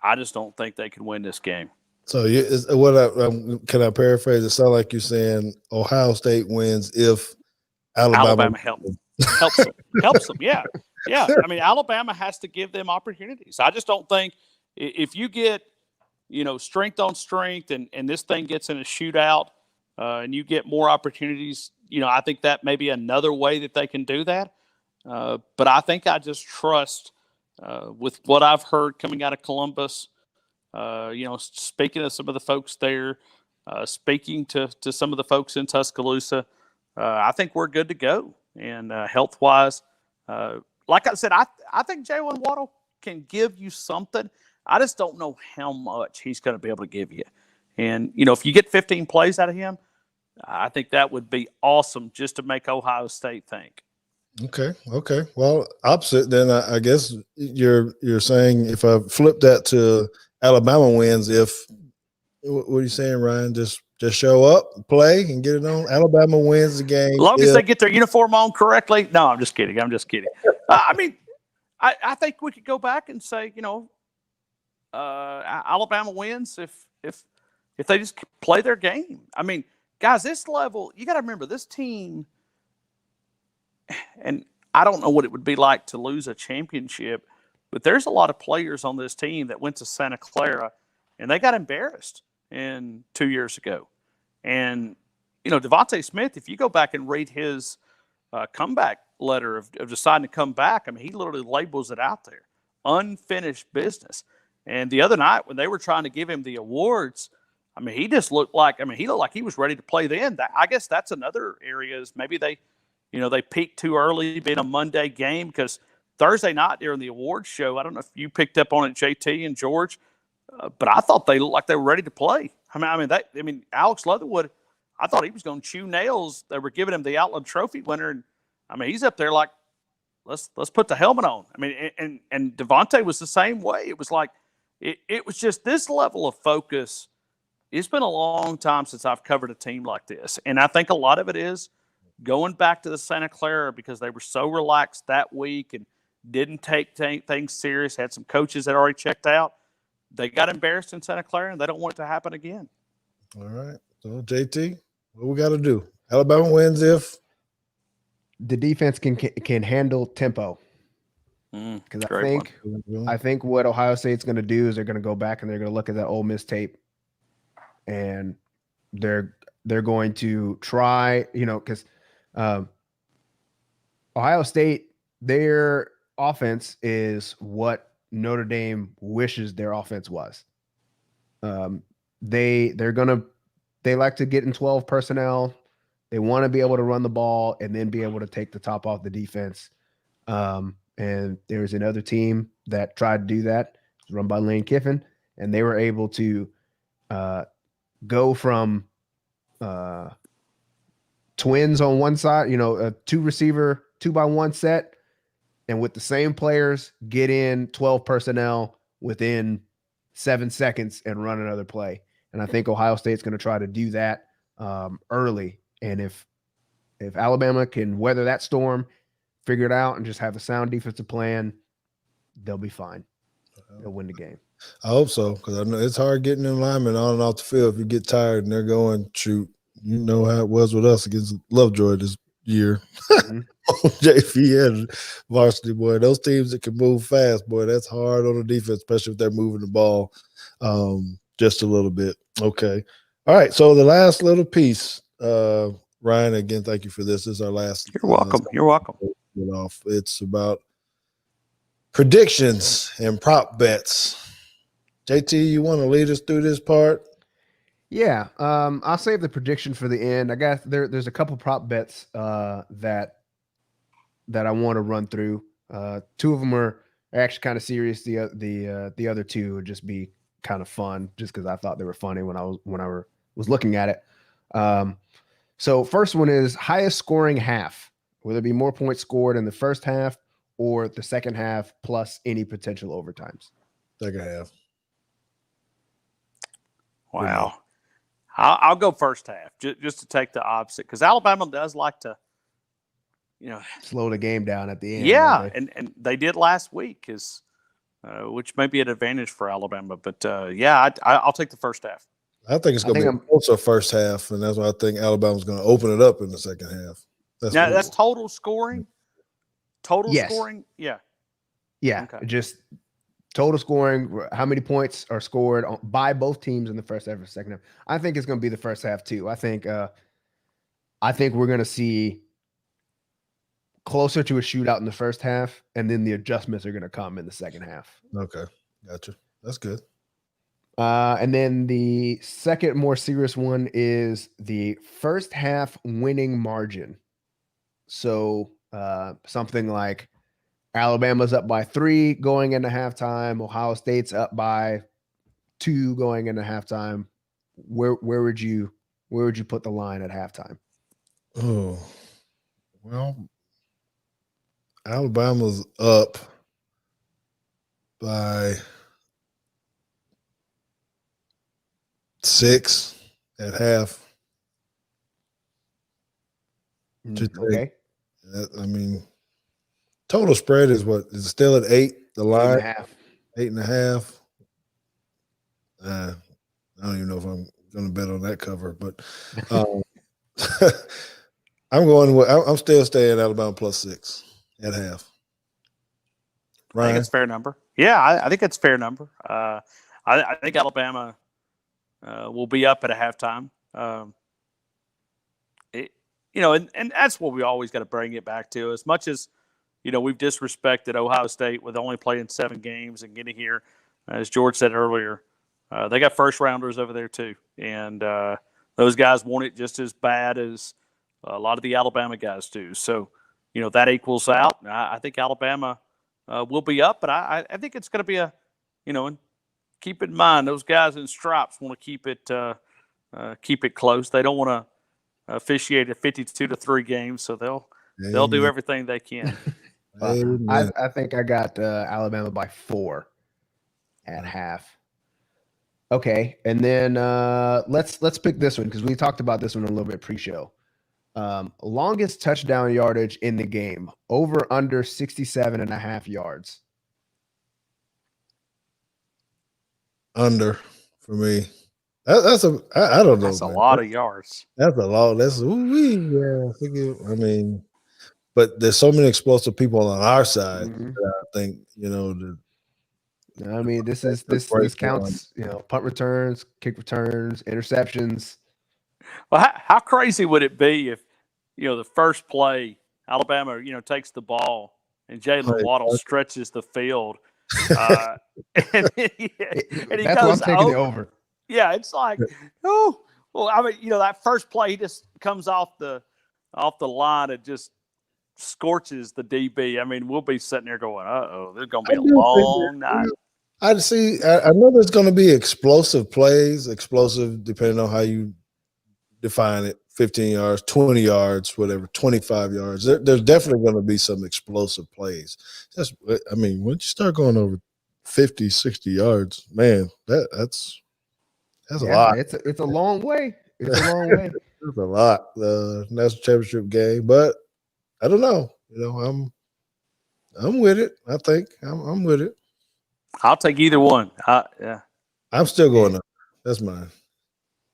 I just don't think they can win this game. So can I paraphrase? It sounds like you're saying Ohio State wins if Alabama helps them. Yeah. I mean, Alabama has to give them opportunities. I just don't think if you get, strength on strength and this thing gets in a shootout and you get more opportunities, I think that may be another way that they can do that. But I think I just trust with what I've heard coming out of Columbus, speaking to some of the folks there, speaking to some of the folks in Tuscaloosa, I think we're good to go. And health-wise, like I said, I think Jalen Waddle can give you something. I just don't know how much he's going to be able to give you. And, if you get 15 plays out of him, I think that would be awesome just to make Ohio State think. Okay. Well, opposite then, I guess you're saying if I flip that to Alabama wins, what are you saying, Ryan? Just show up, play, and get it on. Alabama wins the game. As long as they get their uniform on correctly. No, I'm just kidding. I mean, I think we could go back and say, Alabama wins if they just play their game. I mean, guys, this level, you got to remember, this team and I don't know what it would be like to lose a championship, but there's a lot of players on this team that went to Santa Clara and they got embarrassed 2 years ago. And, Devontae Smith, if you go back and read his comeback letter of deciding to come back, I mean, he literally labels it out there, unfinished business. And the other night when they were trying to give him the awards, I mean, he just looked like, he was ready to play then. I guess that's another area is maybe they peaked too early being a Monday game because Thursday night during the awards show, I don't know if you picked up on it, JT and George, but I thought they looked like they were ready to play. Alex Leatherwood, I thought he was going to chew nails. They were giving him the Outland Trophy winner, and he's up there like, let's put the helmet on. And Devontae was the same way. It was like it was just this level of focus. It's been a long time since I've covered a team like this, and I think a lot of it is going back to the Santa Clara because they were so relaxed that week and didn't take things serious. Had some coaches that already checked out. They got embarrassed in Santa Clara, and they don't want it to happen again. All right. So, JT, what we got to do? Alabama wins if the defense can handle tempo. Because I think what Ohio State's going to do is they're going to go back and they're going to look at that Ole Miss tape, and they're going to try, because Ohio State, their offense is what Notre Dame wishes their offense was. They like to get in 12 personnel. They want to be able to run the ball and then be able to take the top off the defense. And there's another team that tried to do that. It's run by Lane Kiffin, and they were able to go from twins on one side, a 2-receiver 2-by-1 set, and with the same players get in 12 personnel within 7 seconds and run another play. And I think Ohio State's going to try to do that early. And if Alabama can weather that storm, figure it out, and just have a sound defensive plan, they'll be fine. They'll win the game. I hope so, because I know it's hard getting them linemen on and off the field if you get tired and they're going, shoot, you know how it was with us against Lovejoy this year. Mm-hmm. JV and varsity, boy, those teams that can move fast, boy, that's hard on the defense, especially if they're moving the ball just a little bit. Okay. All right, so the last little piece, Ryan, again, thank you for this. This is our last. You're welcome. You're welcome. It's about predictions and prop bets. JT, you want to lead us through this part? Yeah, I'll save the prediction for the end. I guess there's a couple prop bets that I want to run through. Two of them are actually kind of serious. The other two would just be kind of fun, just because I thought they were funny when I was looking at it. So first one is highest scoring half. Will there be more points scored in the first half or the second half plus any potential overtimes? Second half. Wow. I'll go first half just to take the opposite, because Alabama does like to, slow the game down at the end. Yeah, and they did last week, which may be an advantage for Alabama. But I'll take the first half. I think it's going to be also first half, and that's why I think Alabama's going to open it up in the second half. That's total scoring. Total scoring, yeah. Okay. Just total scoring. How many points are scored by both teams in the first half or second half? I think it's going to be the first half too. I think we're going to see closer to a shootout in the first half, and then the adjustments are going to come in the second half. Okay, gotcha. That's good. And then the second more serious one is the first half winning margin. So something like Alabama's up by 3 going into halftime, Ohio State's up by 2 going into halftime. Where would you put the line at halftime? Oh, well, Alabama's up by 6 at half. Okay. I mean, total spread is what? Is it still at 8? The line 8.5. I don't even know if I'm going to bet on that cover, but I'm still staying Alabama +6 at half. I think Ryan? it's a fair number. Yeah, I think it's a fair number. I think Alabama will be up at a halftime. And that's what we always got to bring it back to. As much as, we've disrespected Ohio State with only playing 7 games and getting here, as George said earlier, they got first-rounders over there too. And those guys want it just as bad as a lot of the Alabama guys do. So, that equals out. I think Alabama will be up, but I think it's going to be and keep in mind, those guys in stripes want to keep it close. They don't want to officiate a 52-3 game, so they'll do everything they can. I think I got Alabama by 4 at half. Okay, and then let's pick this one because we talked about this one a little bit pre-show. Longest touchdown yardage in the game, over under 67.5 yards. Under for me. I don't know. That's man. a lot of yards. That's a lot. But there's so many explosive people on our side. That I think this counts. Punt returns, kick returns, interceptions. Well, how crazy would it be if the first play Alabama takes the ball and Jalen Waddle stretches the field, and he That's goes what I'm taking it over. Yeah, it's like, oh, well, I mean, that first play, he just comes off the line and just scorches the DB. I mean, we'll be sitting there going, uh-oh, there's going to be a long night. I know there's going to be explosive plays, depending on how you define it, 15 yards, 20 yards, whatever, 25 yards. There's definitely going to be some explosive plays. When you start going over 50, 60 yards, man, that's a lot. It's a long way. It's a long way. It's a lot. The national championship game, but I don't know. I'm with it. I think I'm with it. I'll take either one. Yeah. I'm still going up. That's mine.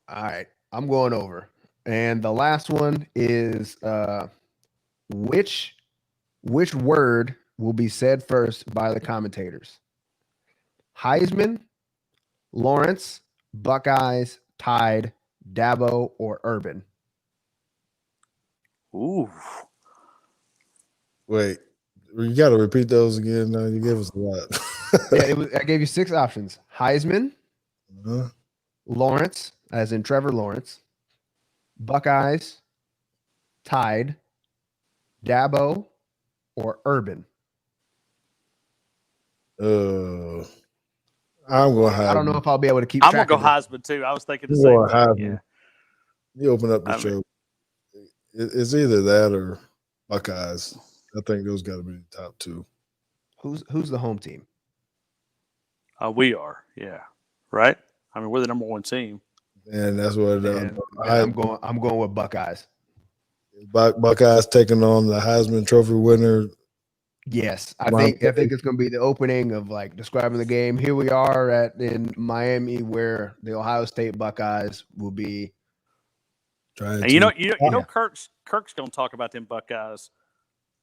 All right, I'm going over. And the last one is which word will be said first by the commentators? Heisman, Lawrence, Buckeyes, Tide, Dabo, or Urban? Ooh. Wait, you got to repeat those again. Now you gave us a lot. I gave you 6 options: Heisman, Lawrence, as in Trevor Lawrence, Buckeyes, Tide, Dabo, or Urban. I'm going Heisman. I don't know if I'll be able to keep. I'm gonna go Heisman too. I was thinking the same thing. Yeah. You open up the show. It's either that or Buckeyes. I think those got to be the top 2. Who's the home team? We are. Yeah. Right. I mean, we're the number 1 team. And that's what I'm going with Buckeyes. Buckeyes taking on the Heisman Trophy winner. Yes, I think it's going to be the opening of describing the game. Here we are in Miami, where the Ohio State Buckeyes will be. And Kirk's going to talk about them Buckeyes.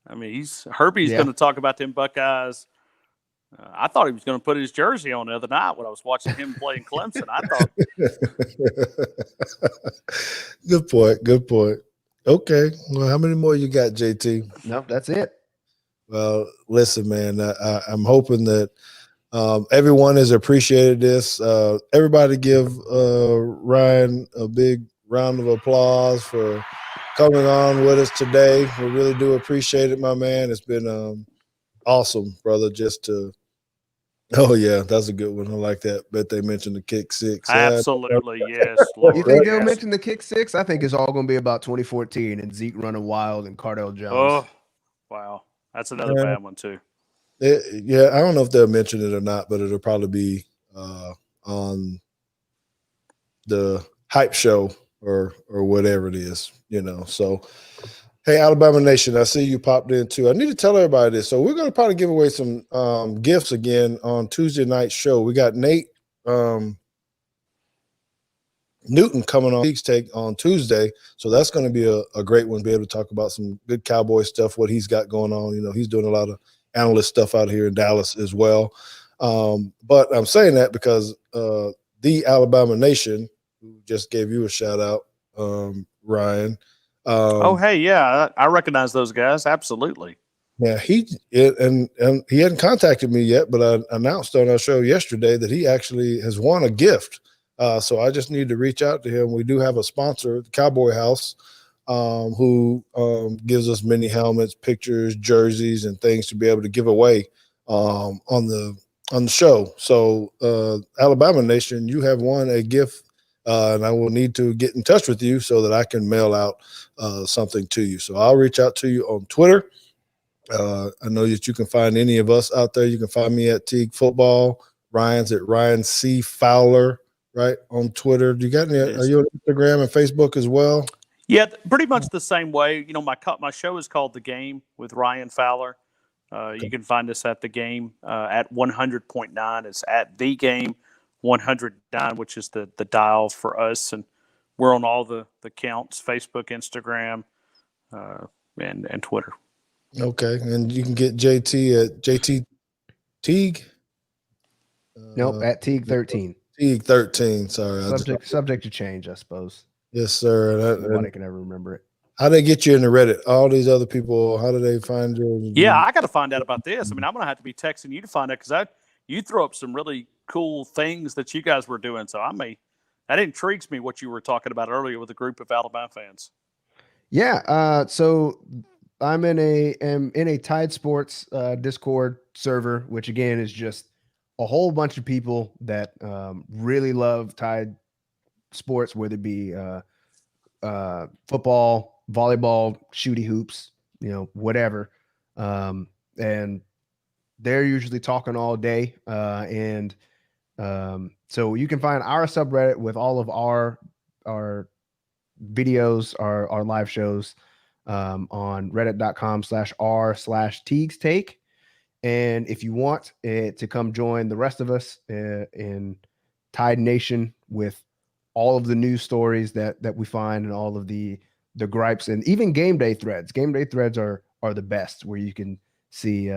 I mean, Herbie's going to talk about them Buckeyes. I thought he was going to put his jersey on the other night when I was watching him play in Clemson. I thought. Good point. Okay. Well, how many more you got, JT? Nope, that's it. Well, listen, man, I'm hoping that everyone has appreciated this. Everybody give Ryan a big round of applause for coming on with us today. We really do appreciate it, my man. It's been awesome, brother, oh, yeah, that's a good one. I like that. Bet they mentioned the kick 6. Absolutely, yes. Lord, you think they'll mention the kick 6? I think it's all going to be about 2014 and Zeke running wild and Cardell Jones. Oh, wow. That's another bad one, too. I don't know if they'll mention it or not, but it'll probably be on the hype show or whatever it is, So, hey, Alabama Nation, I see you popped in too. I need to tell everybody this. So we're going to probably give away some gifts again on Tuesday night show. We got Nate Newton coming on Teague's Take on Tuesday. So that's going to be a great one, be able to talk about some good Cowboy stuff, what he's got going on. You know, he's doing a lot of analyst stuff out here in Dallas as well. But I'm saying that because the Alabama Nation, who just gave you a shout out, Ryan. Oh, hey, yeah, I recognize those guys. Absolutely. Yeah, he hadn't contacted me yet, but I announced on our show yesterday that he actually has won a gift. So I just need to reach out to him. We do have a sponsor, the Cowboy House, who gives us many helmets, pictures, jerseys, and things to be able to give away on the show. So Alabama Nation, you have won a gift, and I will need to get in touch with you so that I can mail out something to you. So I'll reach out to you on Twitter. I know that you can find any of us out there. You can find me at Teague Football. Ryan's at Ryan C. Fowler, right, on Twitter. Do you got any? Are you on Instagram and Facebook as well? Yeah, pretty much the same way. You know, my show is called The Game with Ryan Fowler. You can find us at The Game at 100.9. It's at The Game 109, which is the dial for us. And we're on all the counts, Facebook, Instagram, and Twitter. Okay. And you can get JT at JT Teague? Nope, at Teague 13. Teague 13, sorry. Subject to change, I suppose. Yes, sir. Nobody can ever remember it. How they get you in the Reddit? All these other people, how do they find you? Yeah, I got to find out about this. I mean, I'm going to have to be texting you to find out because you throw up some really cool things that you guys were doing. So that intrigues me what you were talking about earlier with a group of Alabama fans. Yeah. So I'm in a Tide Sports Discord server, which again is just a whole bunch of people that really love Tide sports, whether it be football, volleyball, shooty hoops, whatever. And they're usually talking all day. So you can find our subreddit with all of our videos, our live shows on reddit.com/r/Teagues Take. And if you want to come join the rest of us in Tide Nation with all of the news stories that we find and all of the gripes and even game day threads. Game day threads are the best, where you can see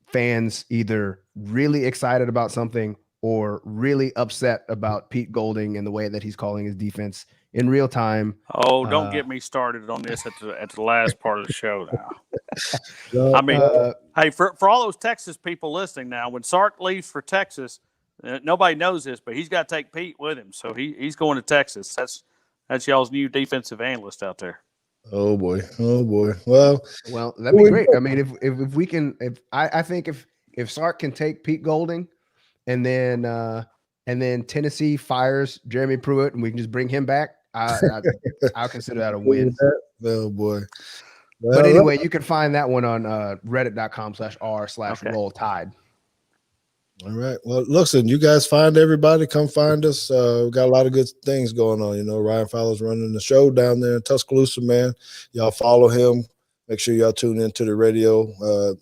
fans either really excited about something or really upset about Pete Golding and the way that he's calling his defense in real time. Oh, don't get me started on this at the last part of the show now. I mean, hey, for all those Texas people listening now, when Sark leaves for Texas, nobody knows this, but he's got to take Pete with him. So he's going to Texas. That's y'all's new defensive analyst out there. Oh boy. Well, that'd be great. I mean, if we can, I think if Sark can take Pete Golding, and then Tennessee fires Jeremy Pruitt, and we can just bring him back, I'll consider that a win. Oh boy. Well, but anyway, you can find that one on reddit.com/r/roll tide. All right. Well, listen, you guys find everybody. Come find us. We've got a lot of good things going on. Ryan Fowler's running the show down there in Tuscaloosa, man. Y'all follow him. Make sure y'all tune into the radio.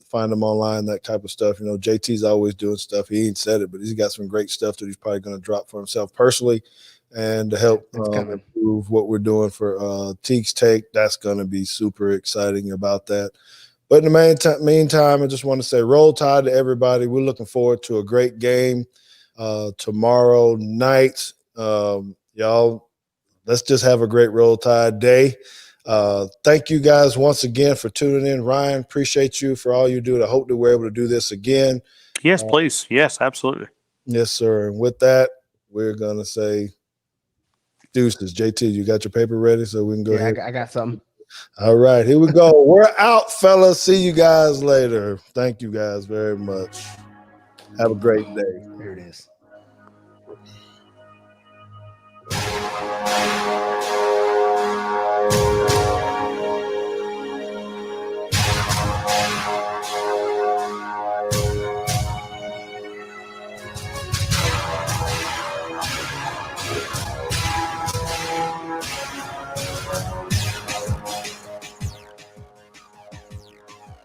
Find him online, that type of stuff. JT's always doing stuff. He ain't said it, but he's got some great stuff that he's probably going to drop for himself personally and to help improve what we're doing for Teague's Take. That's going to be super exciting about that. But in the meantime, I just want to say roll tide to everybody. We're looking forward to a great game tomorrow night. Y'all, let's just have a great roll tide day. Thank you guys once again for tuning in. Ryan, appreciate you for all you do. I hope that we're able to do this again. Yes, please. Yes, absolutely. Yes, sir. And with that, we're going to say deuces. JT, you got your paper ready so we can go ahead? I got something. All right, here we go. We're out, fellas. See you guys later. Thank you guys very much. Have a great day. Here it is.